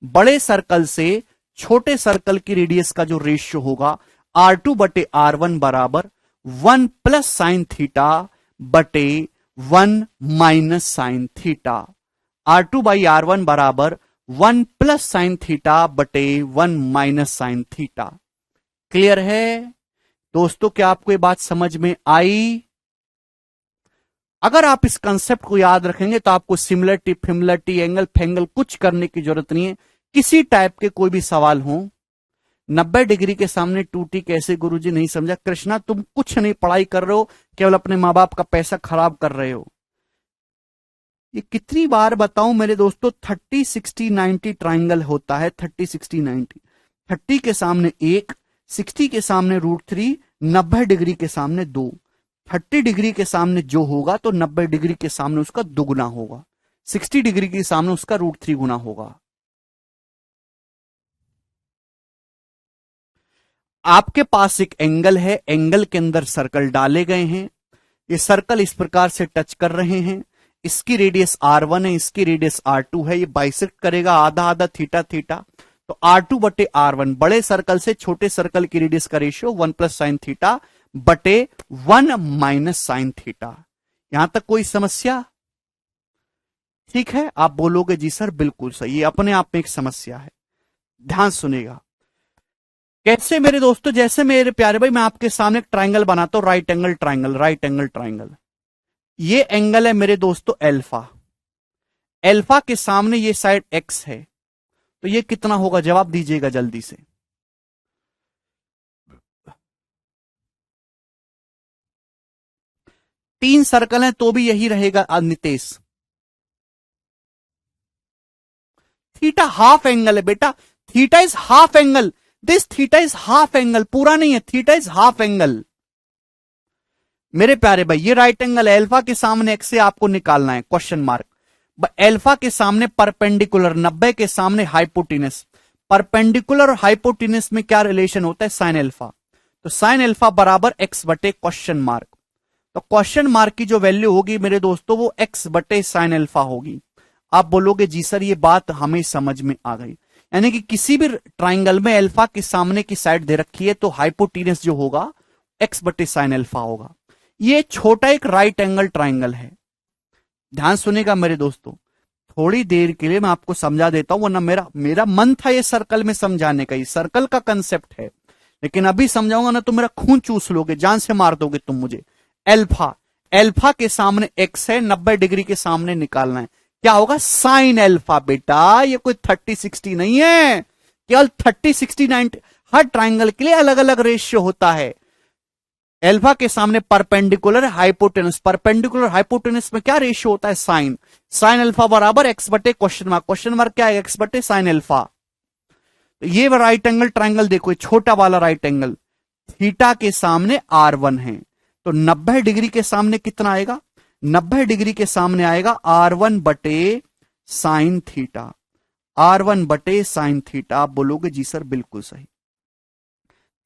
बड़े सर्कल से छोटे सर्कल की रेडियस का जो रेशियो होगा R2/R1 बराबर 1 प्लस साइन थीटा बटे 1 माइनस साइन थीटा। R2/R1 बराबर 1 प्लस साइन थीटा बटे 1 माइनस साइन थीटा। क्लियर है दोस्तों? क्या आपको ये बात समझ में आई? अगर आप इस कंसेप्ट को याद रखेंगे तो आपको सिमिलरिटी, फिमिलरिटी, एंगल फेंगल कुछ करने की जरूरत नहीं है। किसी टाइप के कोई भी सवाल हो, 90 डिग्री के सामने टूटी कैसे गुरुजी, नहीं समझा? कृष्णा तुम कुछ नहीं पढ़ाई कर रहे हो, केवल अपने मां बाप का पैसा खराब कर रहे हो। ये कितनी बार बताऊं मेरे दोस्तों, 30-60-90 ट्राइंगल होता है, 30-60-90। 30 के सामने 1, 60 के सामने √3, 90 डिग्री के सामने 2। 30 डिग्री के सामने जो होगा तो 90 डिग्री के सामने उसका दुगुना होगा, 60 डिग्री के सामने उसका √3 गुना होगा। आपके पास एक एंगल है, एंगल के अंदर सर्कल डाले गए हैं। ये सर्कल इस प्रकार से टच कर रहे हैं, इसकी रेडियस r1 है, इसकी रेडियस r2 है, ये बाइसेक्ट करेगा आधा आधा थीटा थीटा, तो r2 बटे r1, बड़े सर्कल से छोटे सर्कल की रेडियस का रेशियो 1 प्लस साइन थीटा बटे 1 माइनस साइन थीटा। यहां तक कोई समस्या? ठीक है, आप बोलोगे जी सर बिल्कुल सही, ये अपने आप में एक समस्या है। ध्यान सुनेगा कैसे मेरे दोस्तों, जैसे मेरे प्यारे भाई मैं आपके सामने एक ट्राइंगल बनाता हूं, right angle triangle, right angle triangle. ये एंगल है मेरे दोस्तों एल्फा, एल्फा के सामने ये साइड एक्स है, तो ये कितना होगा जवाब दीजिएगा जल्दी से। तीन सर्कल हैं तो भी यही रहेगा नितेश। थीटा हाफ एंगल है बेटा, theta is half angle, this theta is half angle, पूरा नहीं है, थीटा इज हाफ एंगल। मेरे प्यारे भाई ये राइट एंगल एल्फा के सामने एक्स से आपको निकालना है, क्वेश्चन मार्क। एल्फा के सामने परपेंडिकुलर, 90 के सामने हाइपोटिनस, परपेंडिकुलर और हाइपोटिनस में क्या रिलेशन होता है, साइन एल्फा, तो साइन एल्फा बराबर एक्स बटे क्वेश्चन मार्क, तो क्वेश्चन मार्क की जो वैल्यू होगी मेरे दोस्तों वो एक्स बटे साइन एल्फा होगी। आप बोलोगे जी सर ये बात हमें समझ में आ गई, यानी कि किसी भी ट्राइंगल में एल्फा के सामने की साइड दे रखी है तो हाइपोटिनस जो होगा एक्स बटे साइन एल्फा होगा। ये छोटा एक राइट एंगल ट्राइंगल है, ध्यान सुनेगा मेरे दोस्तों, थोड़ी देर के लिए मैं आपको समझा देता हूं, वरना मेरा मन था ये सर्कल में समझाने का, ये सर्कल का कंसेप्ट है, लेकिन अभी समझाऊंगा ना तो मेरा खून चूस लोगे, जान से मार दोगे तुम मुझे। एल्फा, एल्फा के सामने एक्स है, 90 डिग्री के सामने निकालना है, क्या होगा साइन एल्फा बेटा, ये कोई 30-60 नहीं है, केवल 30-60-90, हर ट्राइंगल के लिए अलग अलग रेशियो होता है। एल्फा के सामने परपेंडिकुलर हाइपोटेनस, परपेंडिकुलर हाइपोटेनस में क्या रेशियो होता है, साइन, साइन एल्फा बराबर एक्स बटे क्वेश्चन मार्क, क्वेश्चन मार्क क्या है, एक्स बटे साइन एल्फा। तो ये राइट एंगल ट्राइंगल देखो, छोटा वाला राइट एंगल, थीटा के सामने r1 है, तो 90 डिग्री के सामने कितना आएगा, 90 डिग्री के सामने आएगा r1 बटे साइन थीटा, r1 बटे साइन थीटा। आप बोलोगे जी सर बिल्कुल सही,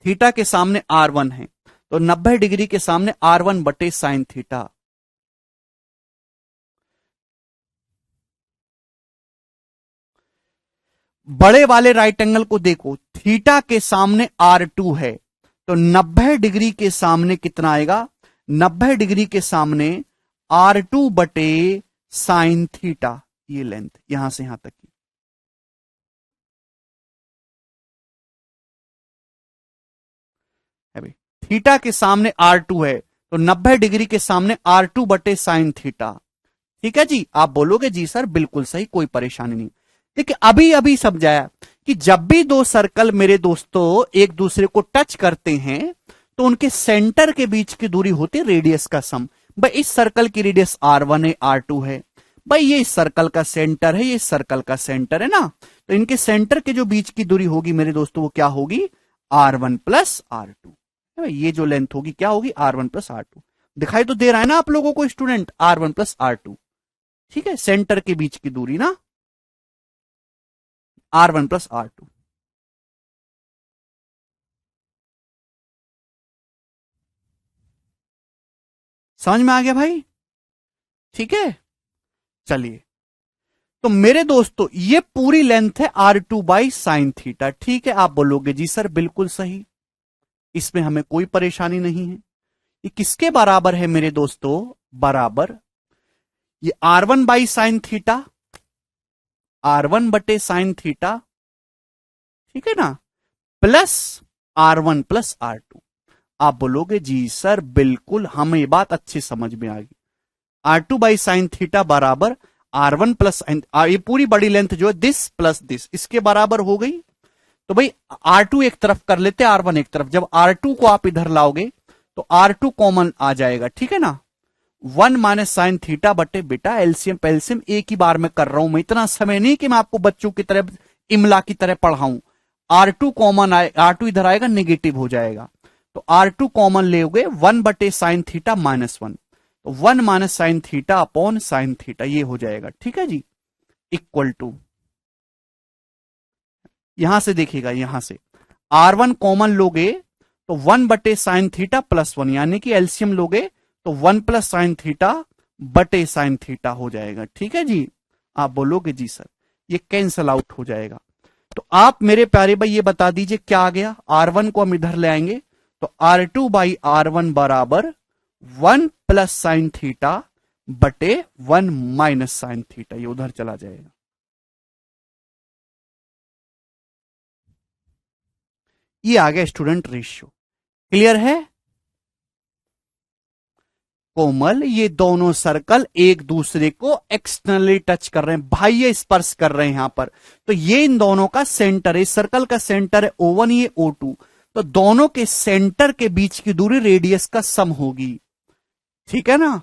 थीटा के सामने r1 है तो 90 डिग्री के सामने r1 बटे साइन थीटा। बड़े वाले राइट एंगल को देखो, थीटा के सामने r2 है तो 90 डिग्री के सामने कितना आएगा, 90 डिग्री के सामने r2 बटे साइन थीटा, ये लेंथ यहां से यहां तक की। है भाई, थीटा के सामने r2 है तो 90 डिग्री के सामने r2 बटे साइन थीटा। ठीक है जी, आप बोलोगे जी सर बिल्कुल सही, कोई परेशानी नहीं। देखिए अभी अभी समझाया कि जब भी दो सर्कल मेरे दोस्तों एक दूसरे को टच करते हैं तो उनके सेंटर के बीच की दूरी होती है रेडियस का सम। भाई इस सर्कल की रेडियस r1 है, r2 है, भाई ये इस सर्कल का सेंटर है, ये इस सर्कल का सेंटर है ना, तो इनके सेंटर के जो बीच की दूरी होगी मेरे दोस्तों वो क्या होगी, r1 प्लस r2। ये जो लेंथ होगी क्या होगी, r1 प्लस r2। दिखाई तो दे रहा है ना आप लोगों को स्टूडेंट, r1 प्लस r2, ठीक है, सेंटर के बीच की दूरी ना, r1 प्लस r2। समझ में आ गया भाई, ठीक है, चलिए। तो मेरे दोस्तों ये पूरी लेंथ है r2 बाई साइन थीटा, ठीक है। आप बोलोगे जी सर बिल्कुल सही, इसमें हमें कोई परेशानी नहीं है। ये किसके बराबर है मेरे दोस्तों, बराबर ये r1 by sine theta, r1 बटे साइन थीटा, ठीक है ना, प्लस r1 प्लस r2। आप बोलोगे जी सर बिल्कुल, हमें ये बात अच्छी समझ में आ गई। r2 बाई साइन थीटा बराबर r1 प्लस, ये पूरी बड़ी लेंथ जो है दिस प्लस दिस, इसके बराबर हो गई। तो भाई r2 एक तरफ कर लेते, r1 एक तरफ, जब r2 को आप इधर लाओगे तो r2 कॉमन आ जाएगा, ठीक है ना, 1 माइनस साइन थीटा बटे, बेटा एलसीएम पेलसीएम एक ही बार में कर रहा हूं मैं, इतना समय नहीं कि मैं आपको बच्चों की तरह इमला की तरह पढ़ाऊं। r2 कॉमन आए, r2 इधर आएगा नेगेटिव हो जाएगा, तो r2 कॉमन लेोगे 1 बटे साइन थीटा माइनस 1, तो 1 minus sine theta upon sine theta, ये हो जाएगा, ठीक है जी, इक्वल टू, यहां से देखिएगा, यहां से r1 कॉमन लोगे तो 1 बटे साइन थीटा प्लस 1, यानी कि एलसीएम लोगे तो 1 + sin θ/sin θ हो जाएगा। ठीक है जी, आप बोलोगे जी सर ये कैंसल आउट हो जाएगा। तो आप मेरे प्यारे भाई ये बता दीजिए क्या आ गया। R1 को हम इधर ले आएंगे तो R2/R1 बराबर 1 + sin θ/1 - sin θ, ये उधर चला जाएगा। ये आ गया स्टूडेंट रेशियो। क्लियर है कोमल, ये दोनों सर्कल एक दूसरे को एक्सटर्नली टच कर रहे हैं, बाह्य स्पर्श कर रहे हैं यहां पर। तो ये इन दोनों का सेंटर है, इस सर्कल का सेंटर है O1, ये O2। तो दोनों के सेंटर के बीच की दूरी रेडियस का सम होगी। ठीक है ना।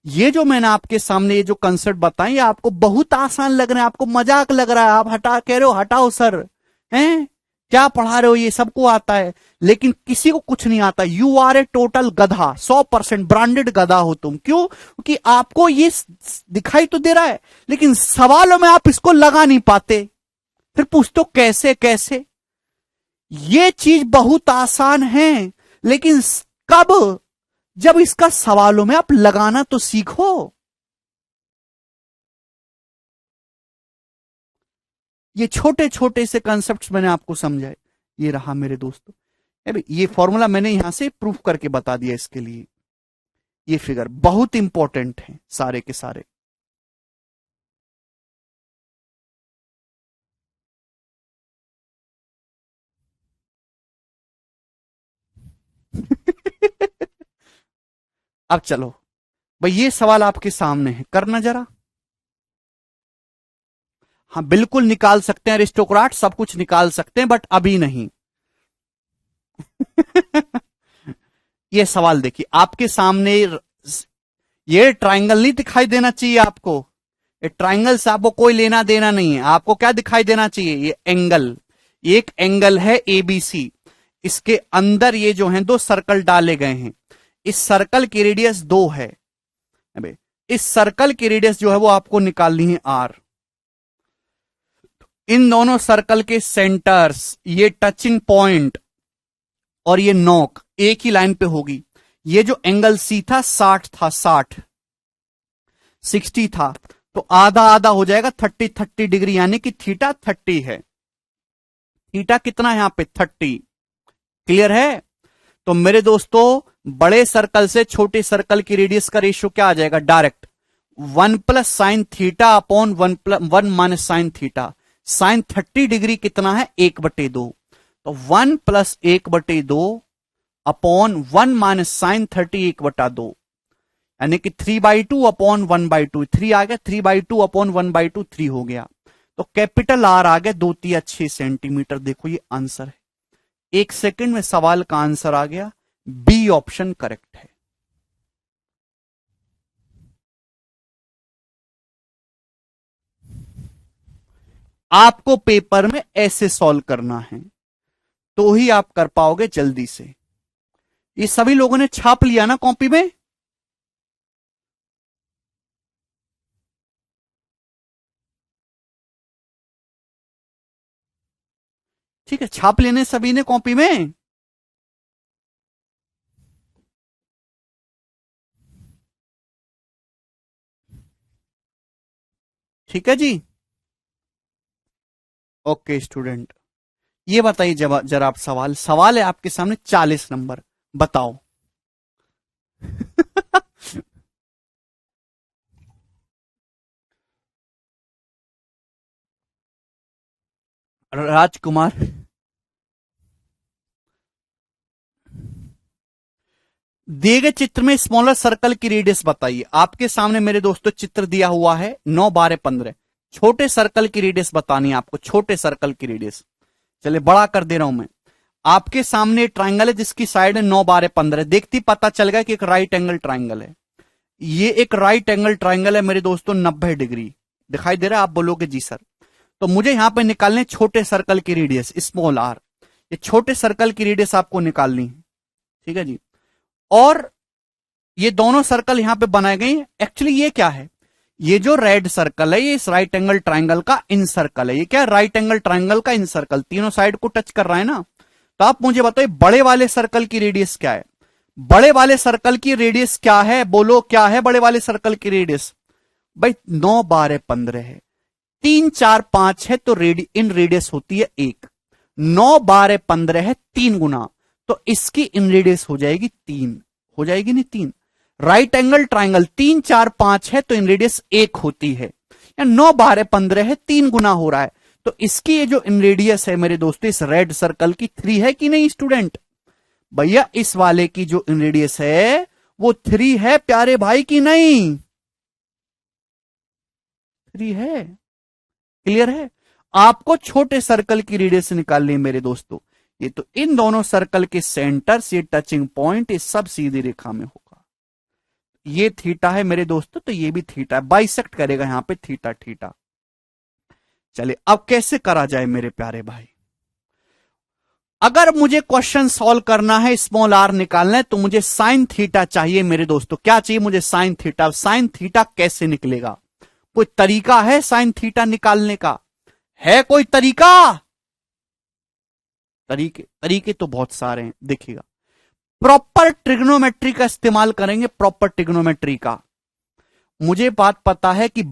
ये जो मैंने आपके सामने ये जो कंसेप्ट बताया, ये आपको बहुत आसान लग रहा है, आपको मजाक लग रहा है, आप हटा कह रहे हो हटाओ सर, हैं क्या पढ़ा रहे हो, ये सबको आता है, लेकिन किसी को कुछ नहीं आता। यू आर ए टोटल गधा, 100% ब्रांडेड गधा हो तुम। क्यों? क्योंकि आपको ये दिखाई तो दे रहा है, लेकिन सवालों में आप इसको लगा नहीं पाते। फिर पूछते हो कैसे कैसे। ये चीज बहुत आसान है, लेकिन कब? जब इसका सवालों में आप लगाना तो सीखो। ये छोटे छोटे से कॉन्सेप्ट्स मैंने आपको समझाए। ये रहा मेरे दोस्तों, अभी ये फॉर्मूला मैंने यहां से प्रूफ करके बता दिया। इसके लिए ये फिगर बहुत इंपॉर्टेंट है सारे के सारे। अब चलो भाई, ये सवाल आपके सामने है, करना जरा। हाँ बिल्कुल निकाल सकते हैं अरिस्टोक्राट, सब कुछ निकाल सकते हैं, बट अभी नहीं। ये सवाल देखिए आपके सामने, ये ट्राइंगल नहीं दिखाई देना चाहिए आपको। ये ट्राइंगल से आपको कोई लेना देना नहीं है। आपको क्या दिखाई देना चाहिए? ये एंगल, एक एंगल है ABC, इसके अंदर ये जो है दो सर्कल डाले गए हैं। इस सर्कल की रेडियस 2 है। अबे इस सर्कल की रेडियस जो है वो आपको निकालनी है R। इन दोनों सर्कल के सेंटर्स, ये टचिंग पॉइंट और ये नोक एक ही लाइन पे होगी। ये जो एंगल C था 60 था, 60 था, तो आधा आधा हो जाएगा 30 डिग्री, यानी कि थीटा 30 है। थीटा कितना है यहां पे? 30। क्लियर है? तो मेरे दोस्तों बड़े सर्कल से छोटे सर्कल की रेडियस का रेशियो क्या आ जाएगा? Direct 1 + sin θ/1 - sin θ। Sine 30 degree कितना है? 1/2। तो 1 + 1/2 अपॉन 1 - sin 30 1/2, यानी कि 3/2 अपॉन 1/2। 3 आ गया, 3/2 अपॉन 1/2 3 हो गया। तो कैपिटल R आ गया 2×6 सेंटीमीटर। देखो ये आंसर है, 1 सेकंड में सवाल का आंसर आ गया। बी ऑप्शन करेक्ट है। आपको पेपर में ऐसे सॉल्व करना है, तो ही आप कर पाओगे जल्दी से। ये सभी लोगों ने छाप लिया ना कॉपी में? ठीक है, छाप लेने सभी ने कॉपी में। ठीक है जी, ओके स्टूडेंट। ये बताइए जरा आप, सवाल है आपके सामने 40 नंबर, बताओ। राजकुमार, दिए गए चित्र में स्मॉलर सर्कल की रेडियस बताइए। आपके सामने मेरे दोस्तों चित्र दिया हुआ है 9, 12, 15। छोटे सर्कल की रेडियस बतानी है आपको, छोटे सर्कल की रेडियस। चलिए बड़ा कर दे रहा हूं मैं। आपके सामने ट्राइंगल है जिसकी साइड है 9, 12, 15। देखती पता चल गया कि एक राइट एंगल ट्राइंगल है। ये एक राइट एंगल ट्राइंगल है मेरे दोस्तों, 90 डिग्री दिखाई दे रहा है। आप बोलोगे जी सर। तो मुझे यहां पे निकालने छोटे सर्कल की रेडियस स्मॉल r। ये छोटे सर्कल की रेडियस आपको निकालनी है। ठीक है जी। और ये दोनों सर्कल यहां पे बनाए गए हैं। एक्चुअली ये क्या है? ये जो रेड सर्कल है ये इस राइट एंगल ट्राइंगल का इन सर्कल है। ये क्या है? राइट एंगल ट्राइंगल का इन सर्कल, तीनों साइड को टच कर रहा है ना। तो आप मुझे बताइए बड़े वाले सर्कल की रेडियस क्या है? बड़े वाले सर्कल की रेडियस क्या है, बोलो क्या है बड़े वाले सर्कल की रेडियस? भाई 9 12 15 है, 3 4 5 है तो इन रेडियस होती है 1, 9 12 15 है 3 गुना, तो इसकी इन रेडियस हो जाएगी 3, हो जाएगी नहीं 3। राइट एंगल ट्राइंगल 3 4 5 है तो इन रेडियस 1 होती है, या 9 12 15 है 3 गुना हो रहा है, तो इसकी ये जो इन रेडियस है मेरे दोस्तों इस रेड सर्कल की 3 है कि नहीं स्टूडेंट? भैया इस वाले की जो इन रेडियस है वो 3 है प्यारे भाई की नहीं? 3 है, क्लियर है? आपको छोटे सर्कल की रेडियस निकालनी है मेरे दोस्तों, ये तो इन दोनों सर्कल के सेंटर से टचिंग पॉइंट, ये सब सीधी रेखा में होगा। ये थीटा है मेरे दोस्तों, तो ये भी थीटा है, बाइसेक्ट करेगा यहां पे थीटा थीटा। चलिए अब कैसे करा जाए मेरे प्यारे भाई? अगर मुझे क्वेश्चन सॉल्व करना है, स्मॉल आर निकालना है, तो मुझे साइन थीटा चाहिए मेरे दोस्तों। क्या चाहिए मुझे? Sine theta. साइन थीटा कैसे निकलेगा? कोई तरीका है साइन थीटा निकालने का? है कोई तरीका? तरीके तो बहुत सारे हैं, देखिएगा। प्रॉपर ट्रिग्नोमेट्री का इस्तेमाल करेंगे, प्रॉपर ट्रिग्नोमेट्री का। मुझे बात पता है कि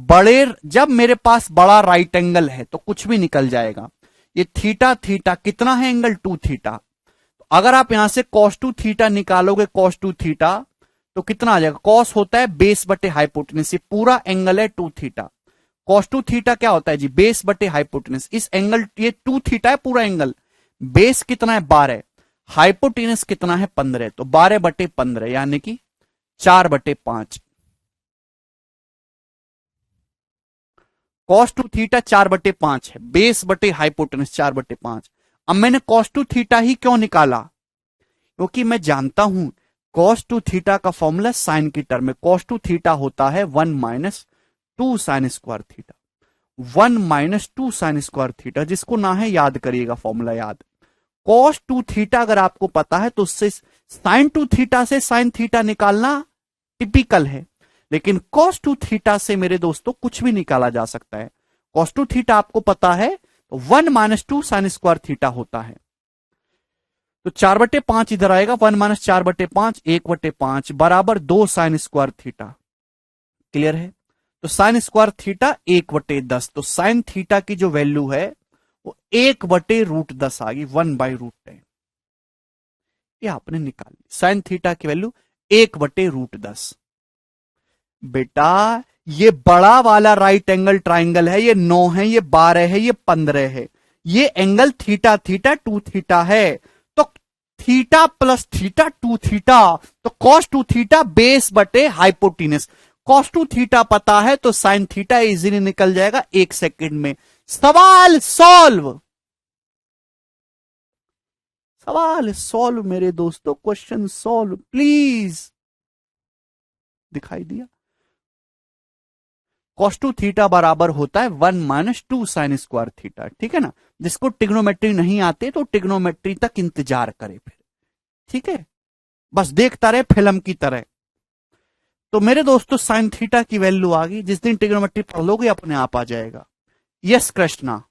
जब मेरे पास बड़ा राइट एंगल है तो कुछ भी निकल जाएगा। ये थीटा थीटा कितना है? Angle 2 theta. तो अगर आप यहां से cos 2 थीटा निकालोगे, cos 2 थीटा, तो कितना आ जाएगा? cos होता है बेस बटे हाइपोटेनस, ये पूरा एंगल है 2 थीटा। cos 2 थीटा क्या होता है जी? बेस बटे हाइपोटेनस। इस एंगल, ये 2 थीटा है पूरा एंगल, बेस कितना है? 12, हाइपोटेनस कितना है? 15, तो 12 बटे 15 यानी कि 4 बटे 5। cos 2 थीटा 4 बटे 5 है, बेस बटे हाइपोटेनस 4 बटे 5। अब मैंने cos 2 थीटा ही क्यों निकाला? क्योंकि मैं जानता हूं cos 2 थीटा का फॉर्मूला साइन की टर्म में, cos 2 थीटा होता है 1 minus 2 sine square theta, 1 minus 2 sine square theta. जिसको ना है याद करिएगा फॉर्मूला याद। cos 2 थीटा अगर आपको पता है तो उससे साइन 2 थीटा से साइन थीटा निकालना टिपिकल है, लेकिन cos 2 थीटा से मेरे दोस्तों कुछ भी निकाला जा सकता है। cos 2 थीटा आपको पता है तो 1 माइनस 2 साइन स्क्वायर थीटा होता है, तो 4 बटे 5 इधर आएगा, 1 माइनस 4 बटे 5, 1 बटे 5 बराबर 2 साइन स्क्वायर थीटा। क्लियर है? तो साइन स्क्वायर थीटा 1 बटे 10, तो साइन थीटा की जो वैल्यू है वो 1 बटे रूट 10 आ गई, 1 बाई रूट 10। ये आपने निकाल ली, साइन थीटा की वैल्यू 1 बटे रूट 10। बेटा ये बड़ा वाला राइट एंगल ट्राइंगल है, ये 9 है, ये 12 है, ये 15 है, ये एंगल थीटा थीटा 2 थीटा है, तो थीटा प्लस थीटा 2 थीटा, तो cos 2 थीटा बेस बटे हाइपोटेनस। cos 2 थीटा पता है तो साइन थीटा इजीली निकल जाएगा 1 सेकंड में। सवाल सॉल्व, सवाल सॉल्व मेरे दोस्तों, क्वेश्चन सॉल्व प्लीज। दिखाई दिया? cos 2 थीटा बराबर होता है 1 माइनस 2 साइन स्क्वायर थीटा, ठीक है ना? जिसको टिग्नोमेट्री नहीं आते तो टिग्नोमेट्री तक इंतजार करे फिर, ठीक है? बस देखता रहे फिल्म की तरह। तो मेरे दोस्तों साइन थीटा की वैल्यू आ गई, जिस दिन टिग्नोमेट्री पढ़ लोगे अपने आप आ जाएगा। यस कृष्णा,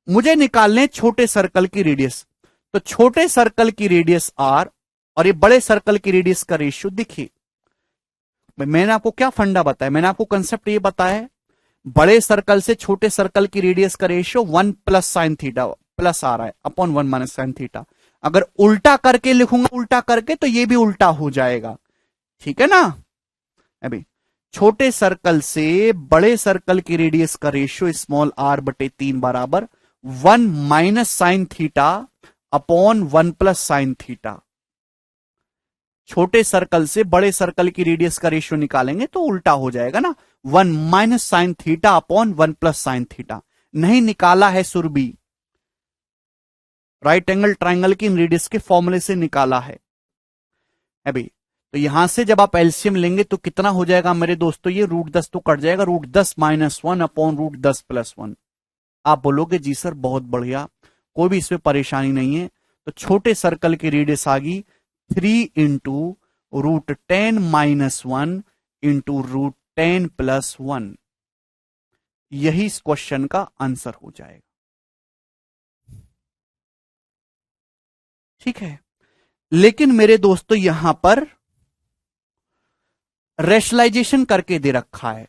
मुझे निकालने छोटे सर्कल की रेडियस, तो छोटे सर्कल की रेडियस r और ये बड़े सर्कल की रेडियस का रेशियो देखिए। मैंने आपको क्या फंडा बताया? मैंने आपको कंसेप्ट ये बताया है, बड़े सर्कल से छोटे सर्कल की रेडियस का ratio 1 plus sine theta plus आ रहा है अपॉन 1 माइनस साइन थीटा। अगर उल्टा करके लिखूंगा, उल्टा करके, तो ये भी उल्टा हो जाएगा, ठीक है ना? अभी छोटे सर्कल से बड़े सर्कल की रेडियस का रेशियो स्मॉल r बटे 3 बराबर 1 minus sine theta upon 1 plus sine theta. छोटे सर्कल से बड़े सर्कल की रेडियस का रेशियो निकालेंगे तो उल्टा हो जाएगा ना, 1 minus sine theta upon 1 plus sine theta. नहीं निकाला है सुरभि, राइट एंगल ट्राइंगल की रेडियस के फॉर्मूले से निकाला है अभी। तो यहां से जब आप एलसीएम लेंगे तो कितना हो जाएगा मेरे दोस्तों? ये रूट 10 तो कट जाएगा, root 10 minus 1 upon root 10 plus 1। आप बोलोगे जी सर बहुत बढ़िया, कोई भी इसमें परेशानी नहीं है। तो छोटे सर्कल की रेडियस आ गई 3 into root 10 minus 1 into root 10 plus 1। यही इस क्वेश्चन का आंसर हो जाएगा, ठीक है? लेकिन मेरे दोस्तों यहां पर रेशलाइजेशन करके दे रखा है,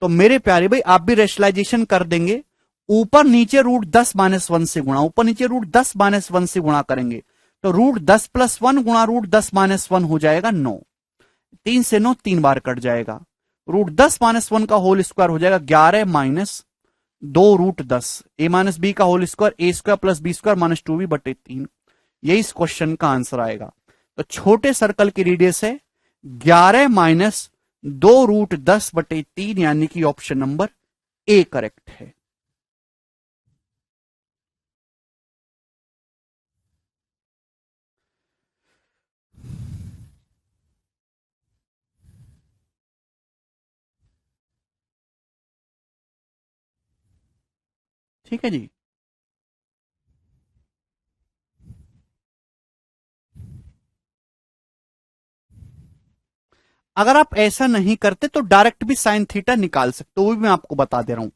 तो मेरे प्यारे भाई आप भी रेशलाइजेशन कर देंगे। ऊपर नीचे √10 - 1 से गुणा, ऊपर नीचे √10 - 1 से गुणा करेंगे तो √10 + 1 गुणा √10 - 1 हो जाएगा 9। 3 से 9 3 बार कट जाएगा। √10 - 1 का होल स्क्वायर हो जाएगा 11 - 2 √10। a - b का whole square a² + b² - 2b/3। यही इस क्वेश्चन का आंसर आएगा। तो छोटे सर्कल की रेडियस है 11 - 2 √10/3, यानी कि ऑप्शन नंबर ए करेक्ट है। ठीक है जी। अगर आप ऐसा नहीं करते तो डायरेक्ट भी साइन थीटा निकाल सकते हो, वो भी मैं आपको बता दे रहा हूं।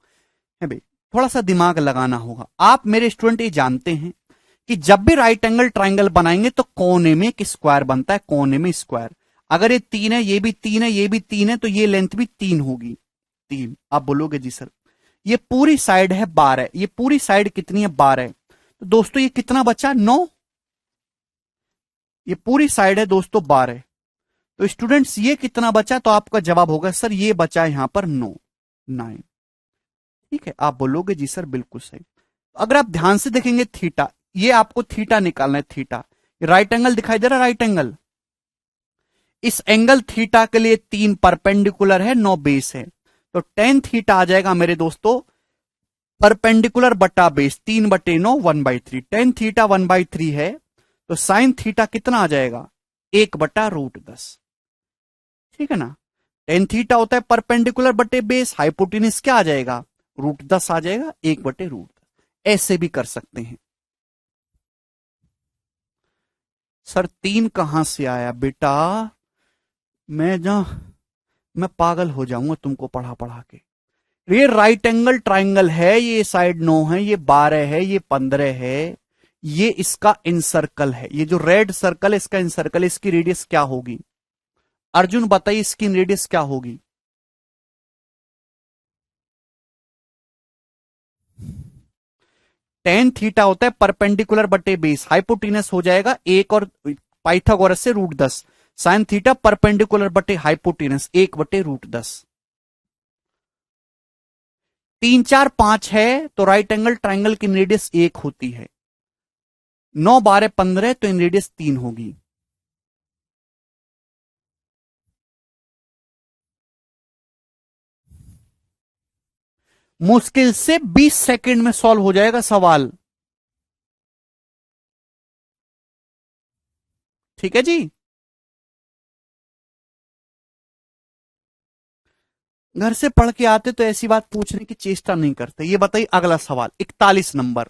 है भाई, थोड़ा सा दिमाग लगाना होगा। आप मेरे स्टूडेंट ये जानते हैं कि जब भी राइट एंगल ट्राइंगल बनाएंगे तो कोने में एक स्क्वायर बनता है, कोने में स्क्वायर। अगर ये 3 है, ये भी 3 है, ये भी 3 है, तो ये लेंथ भी 3 होगी। 3 आप बोलोगे जी सर ये पूरी साइड है 12, ये पूरी साइड कितनी है 12। तो दोस्तों ये कितना बचा 9। ये पूरी साइड है दोस्तों 12। तो स्टूडेंट्स ये कितना बचा, तो आपका जवाब होगा सर ये बचा यहां पर 9 9। ठीक है, आप बोलोगे जी सर बिल्कुल सही। अगर आप ध्यान से देखेंगे थीटा, ये आपको थीटा निकालना है। थीटा राइट एंगल दिखाई दे रहा है, राइट एंगल। इस एंगल थीटा के लिए 3 परपेंडिकुलर है, 9 बेस है। तो टेन थीटा आ जाएगा मेरे दोस्तों परपेंडिकुलर बटा बेस 3/9 1/3। टेन थीटा 1/3 है, तो साइन थीटा कितना आ जाएगा 1/√10। ठीक है ना। टेन थीटा होता है परपेंडिकुलर बटे बेस, हाइपोटेन्यूज क्या आ जाएगा √10 आ जाएगा 1/√10। ऐसे भी कर सकते हैं। सर 3 कहां से आया बेटा, मैं पागल हो जाऊंगा तुमको पढ़ा पढ़ा के। ये राइट एंगल ट्राइंगल है, ये साइड 9 है, ये 12 है, ये 15 है, ये इसका इनसर्कल है। ये जो रेड सर्कल है इसका इनसर्कल है। इसकी रेडियस क्या होगी अर्जुन बताइए, इसकी रेडियस क्या होगी। टेन थीटा होता है परपेंडिकुलर बटे बेस, हाइपोटेनस हो जाएगा 1 और पाइथागोरस से √10। साइन थीटा परपेंडिकुलर बटे हाइपोटेनस 1/√10। 3 4 5 है तो राइट एंगल ट्राइंगल की रेडियस 1 होती है। 9 12 15 तो इन रेडियस 3 होगी। मुश्किल से 20 सेकंड में सॉल्व हो जाएगा सवाल। ठीक है जी। घर से पढ़ के आते तो ऐसी बात पूछने की चेष्टा नहीं करते। ये बताइए अगला सवाल 41 नंबर।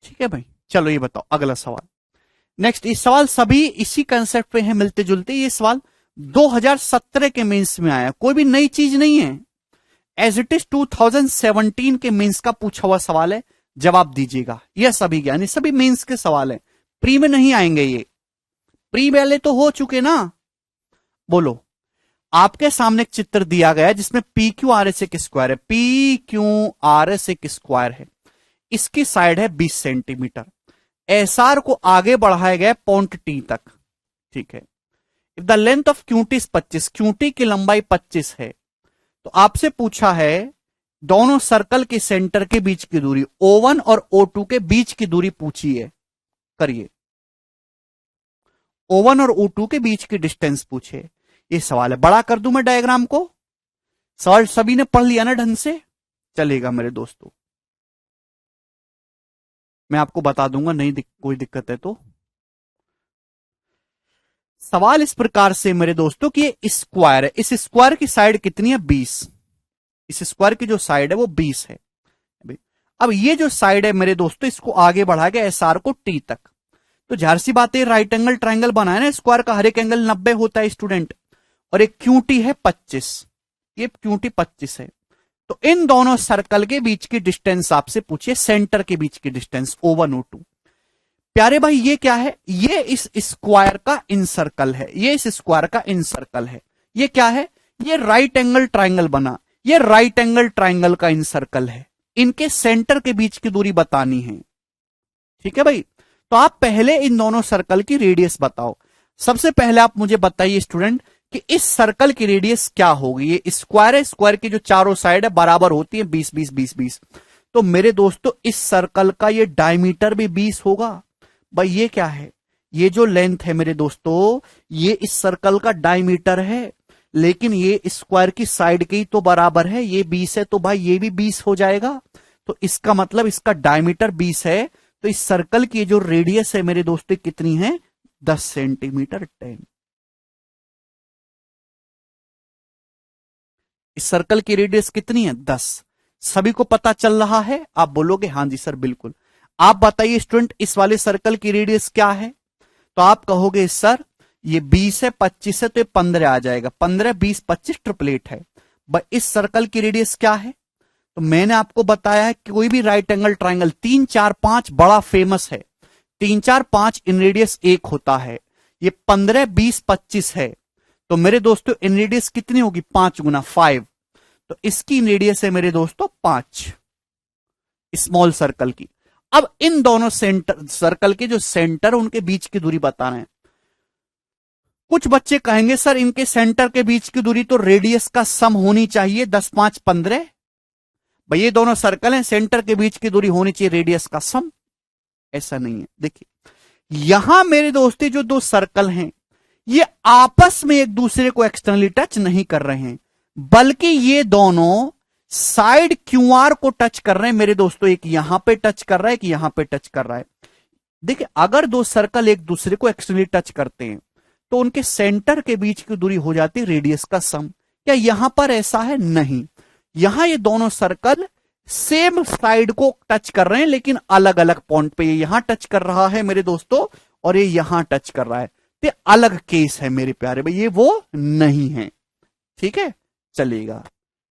ठीक है भाई, चलो ये बताओ अगला सवाल। नेक्स्ट ये सवाल सभी इसी कंसेप्ट पे हैं, मिलते जुलते। ये सवाल 2017 के मेंस में आया, कोई भी नई चीज नहीं है। एज इट इज 2017 के मेंस का पूछा हुआ सवाल है, जवाब दीजिएगा। यह सभी ज्ञानी सभी मेंस के सवाल है, प्री में नहीं आएंगे। ये प्री वाले तो हो चुके ना। बोलो, आपके सामने एक चित्र दिया गया है जिसमें पी क्यू आर एस एक स्क्वायर है, पी क्यू आर एस एक स्क्वायर है। इसकी साइड है 20 सेंटीमीटर। एसआर को आगे बढ़ाया गया पॉइंट टी तक। ठीक है। If the length of QT is 25, QT की लंबाई 25 है, तो आपसे पूछा है दोनों सर्कल के सेंटर के बीच की दूरी O1 और O2 के बीच की दूरी पूछी है। करिए, O1 और O2 के बीच की डिस्टेंस पूछे। ये सवाल है, बड़ा कर दूं मैं डायग्राम को। सवाल सभी ने पढ़ लिया ना ढंग से, चलेगा मेरे दोस्तों। मैं आपको बता दूंगा, नहीं कोई दिक्कत है तो। सवाल इस प्रकार से मेरे दोस्तों कि ये स्क्वायर है, इस स्क्वायर की साइड कितनी है 20। इस स्क्वायर की जो साइड है वो 20 है। अब ये जो साइड है मेरे दोस्तों, इसको आगे बढ़ा के एस आर को टी तक, तो जाहिर सी बात है राइट एंगल ट्राइंगल बनाया ना, स्क्वायर का हर एक एंगल 90 होता है स्टूडेंट, और एक क्यूटी है 25, ये क्यूटी 25 है। तो इन दोनों सर्कल के बीच की डिस्टेंस आपसे पूछिए, सेंटर के बीच की डिस्टेंस O1 O2। प्यारे भाई ये क्या है, ये इस स्क्वायर का इन सर्कल है, ये इस स्क्वायर का इन सर्कल है। ये क्या है, ये राइट एंगल ट्राइंगल बना, ये राइट एंगल ट्राइंगल का इन सर्कल है, इनके सेंटर के बीच की दूरी बतानी है। ठीक है भाई, तो आप पहले इन दोनों सर्कल की रेडियस बताओ। सबसे पहले आप मुझे बताइए स्टूडेंट कि इस सर्कल की रेडियस क्या होगी। ये स्क्वायर है, स्क्वायर की जो चारों साइड है बराबर होती है 20 20 20 20। तो मेरे दोस्तों इस सर्कल का ये डायमीटर भी 20 होगा। भाई ये क्या है, ये जो लेंथ है मेरे दोस्तों, ये इस सर्कल का डायमीटर है, लेकिन ये स्क्वायर की साइड के ही तो बराबर है, ये 20 है, तो भाई ये भी 20 हो जाएगा। तो इसका मतलब इसका डायमीटर 20 है, तो इस सर्कल की जो रेडियस है मेरे दोस्तों कितनी है, 10 सेंटीमीटर 10। इस सर्कल की रेडियस कितनी है, 10। सभी को पता चल रहा है, आप बोलोगे हाँ जी सर बिल्कुल। आप बताइए स्टूडेंट इस वाले सर्कल की रेडियस क्या है, तो आप कहोगे सर ये 20 है 25 है तो ये 15 आ जाएगा, 15 20 25 ट्रिपलेट है। इस सर्कल की रेडियस क्या है, तो मैंने आपको बताया है कि कोई भी राइट एंगल ट्राइंगल 3 4 5 बड़ा फेमस है, 3 4 5 इन रेडियस 1 होता है, ये 15 20 25 है, तो मेरे दोस्तों इन रेडियस कितनी होगी, 5 गुना 5, तो इसकी इन रेडियस है मेरे दोस्तों 5 स्मॉल सर्कल की। अब इन दोनों सेंटर सर्कल के जो सेंटर उनके बीच की दूरी बताना है। कुछ बच्चे कहेंगे सर इनके सेंटर के बीच की दूरी तो रेडियस का सम होनी चाहिए 10 5 15। भाई ये दोनों सर्कल हैं, सेंटर के बीच की दूरी होनी चाहिए रेडियस का सम, ऐसा नहीं है। देखिए यहां मेरे दोस्ती जो दो सर्कल हैं ये आपस में एक दूसरे को एक्सटर्नली टच नहीं कर रहे हैं, बल्कि ये दोनों साइड क्यूआर को टच कर रहे हैं मेरे दोस्तों, एक यहां पे टच कर रहा है, एक यहां पे टच कर रहा है। देखिए अगर दो सर्कल एक दूसरे को एक्सटर्नली टच करते हैं तो उनके सेंटर के बीच की दूरी हो जाती है रेडियस का सम। क्या यहां पर ऐसा है, नहीं, यहां ये दोनों सर्कल सेम साइड को टच कर रहे हैं लेकिन अलग अलग पॉइंट पे, ये यहां टच कर रहा है मेरे दोस्तों और ये यहां टच कर रहा है, तो अलग केस है मेरे प्यारे भाई, ये वो नहीं है। ठीक है चलेगा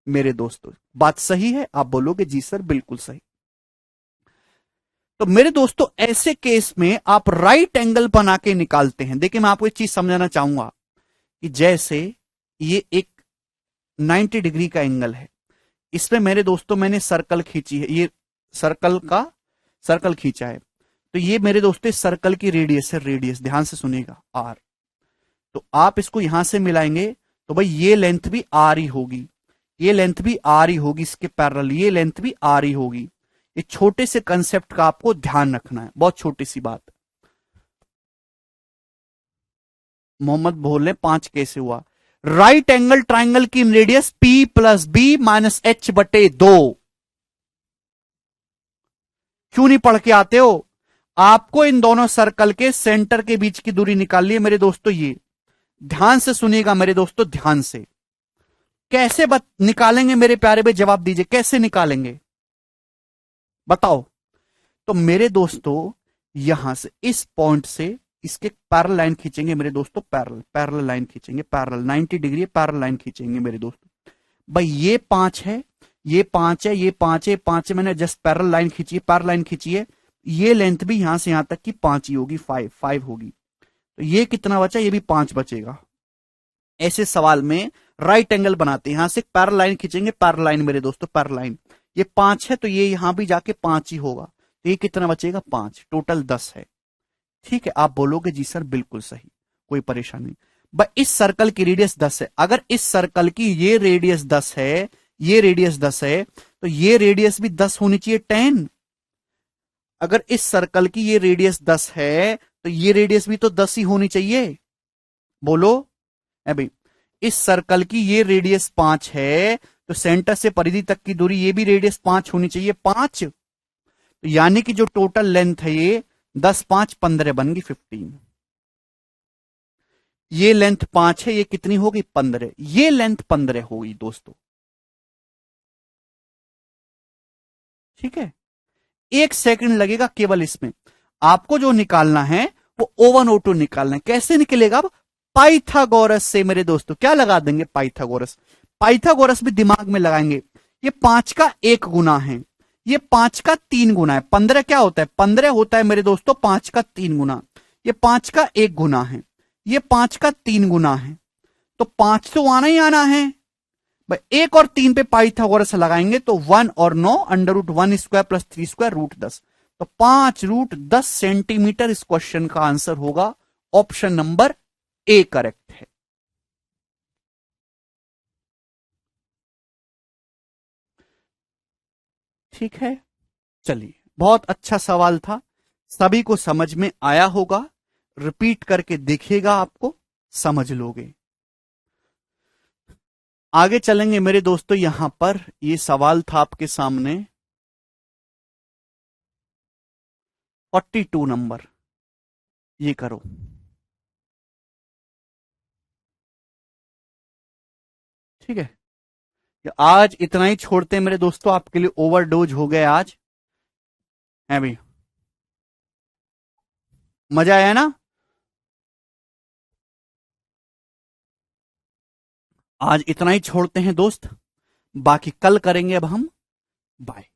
मेरे दोस्तों, बात सही है, आप बोलोगे जी सर बिल्कुल सही। तो मेरे दोस्तों ऐसे केस में आप राइट एंगल बना के निकालते हैं। देखिए मैं आपको एक चीज समझाना चाहूंगा कि जैसे ये एक 90 डिग्री का एंगल है, इसमें मेरे दोस्तों मैंने सर्कल खींची है, ये सर्कल खींचा है, तो ये मेरे दोस्तों सर्कल की रेडियस है, रेडियस ध्यान से सुनिएगा आर। तो आप इसको यहां से मिलाएंगे तो भाई ये लेंथ भी आर ही होगी, ये लेंथ भी आर ही होगी, इसके पैरेलल ये लेंथ भी आर ही होगी। ये छोटे से कंसेप्ट का आपको ध्यान रखना है, बहुत छोटी सी बात। मोहम्मद बोल रहे 5 कैसे हुआ, राइट एंगल ट्राइंगल की radius P plus B minus H बटे 2। क्यों नहीं पढ़ के आते हो, आपको इन दोनों सर्कल के सेंटर के बीच की दूरी निकालनी है मेरे दोस्तों। ये ध्यान से सुनिएगा मेरे दोस्तों, ध्यान से। कैसे निकालेंगे मेरे प्यारे भाई, जवाब दीजिए कैसे निकालेंगे बताओ। तो मेरे दोस्तों यहां से इस पॉइंट से इसके पैरेलल लाइन खींचेंगे मेरे दोस्तों, पैरेलल लाइन खींचेंगे, पैरेलल 90 डिग्री पैरेलल लाइन खींचेंगे मेरे दोस्तों। भाई ये 5 है, ये 5 है, ये 5 है, 5 है, मैंने जस्ट पैरेलल लाइन खींची है, पैरेलल लाइन खींची है, ये लेंथ भी यहां से यहां तक की 5 ही होगी, 5 होगी। तो ये कितना बचा, ये भी 5 बचेगा। ऐसे सवाल में राइट एंगल बनाते हैं, यहां से पैरेलल लाइन खींचेंगे, पैरेलल लाइन मेरे दोस्तों पैरेलल लाइन, ये 5 है तो ये यहां भी जाके 5 ही होगा, तो ये कितना बचेगा 5, टोटल 10 है। ठीक है आप बोलोगे जी सर बिल्कुल सही, कोई परेशानी नहीं। बस इस सर्कल की रेडियस 10 है, अगर इस सर्कल की ये रेडियस 10 है, ये रेडियस 10 है, तो ये रेडियस भी 10 होनी चाहिए 10। अगर इस सर्कल की ये रेडियस 10 है तो ये रेडियस भी तो 10 ही होनी चाहिए, बोलो भाई। इस सर्कल की ये रेडियस 5 है तो सेंटर से परिधि तक की दूरी ये भी रेडियस 5 होनी चाहिए, 5। तो यानी कि जो टोटल लेंथ है ये 10 5 15 बन गई 15। ये लेंथ 5 है, ये कितनी होगी 15, ये लेंथ 15 होगी दोस्तों। ठीक है 1 सेकंड लगेगा केवल इसमें। आपको जो निकालना है वो O1 O2 निकालना है। कैसे निकलेगा? अब पाइथागोरस से मेरे दोस्तों क्या लगा देंगे? पाइथागोरस। पाइथागोरस भी दिमाग में लगाएंगे। ये 5 का 1 गुना है, ये 5 का 3 गुना है। 15 क्या होता है? 15 होता है मेरे दोस्तों 5 का 3 गुना। ये 5 का 1 गुना है, ये 5 का 3 गुना है। तो 5 तो आना ही आना है भाई। 1 और 3 पे पाइथागोरस लगाएंगे तो 1 और 9 √1² + 3² √10। तो 5 √10 सेंटीमीटर इस क्वेश्चन का आंसर होगा। ऑप्शन नंबर ए करेक्ट है। ठीक है, चलिए, बहुत अच्छा सवाल था, सभी को समझ में आया होगा। रिपीट करके देखिएगा, आपको समझ लोगे। आगे चलेंगे मेरे दोस्तों। यहां पर ये सवाल था आपके सामने 42 नंबर। ये करो। ठीक है, आज इतना ही छोड़ते हैं मेरे दोस्तों, आपके लिए ओवरडोज हो गए आज है भी। मजा आया ना? आज इतना ही छोड़ते हैं दोस्त, बाकी कल करेंगे अब हम। बाय।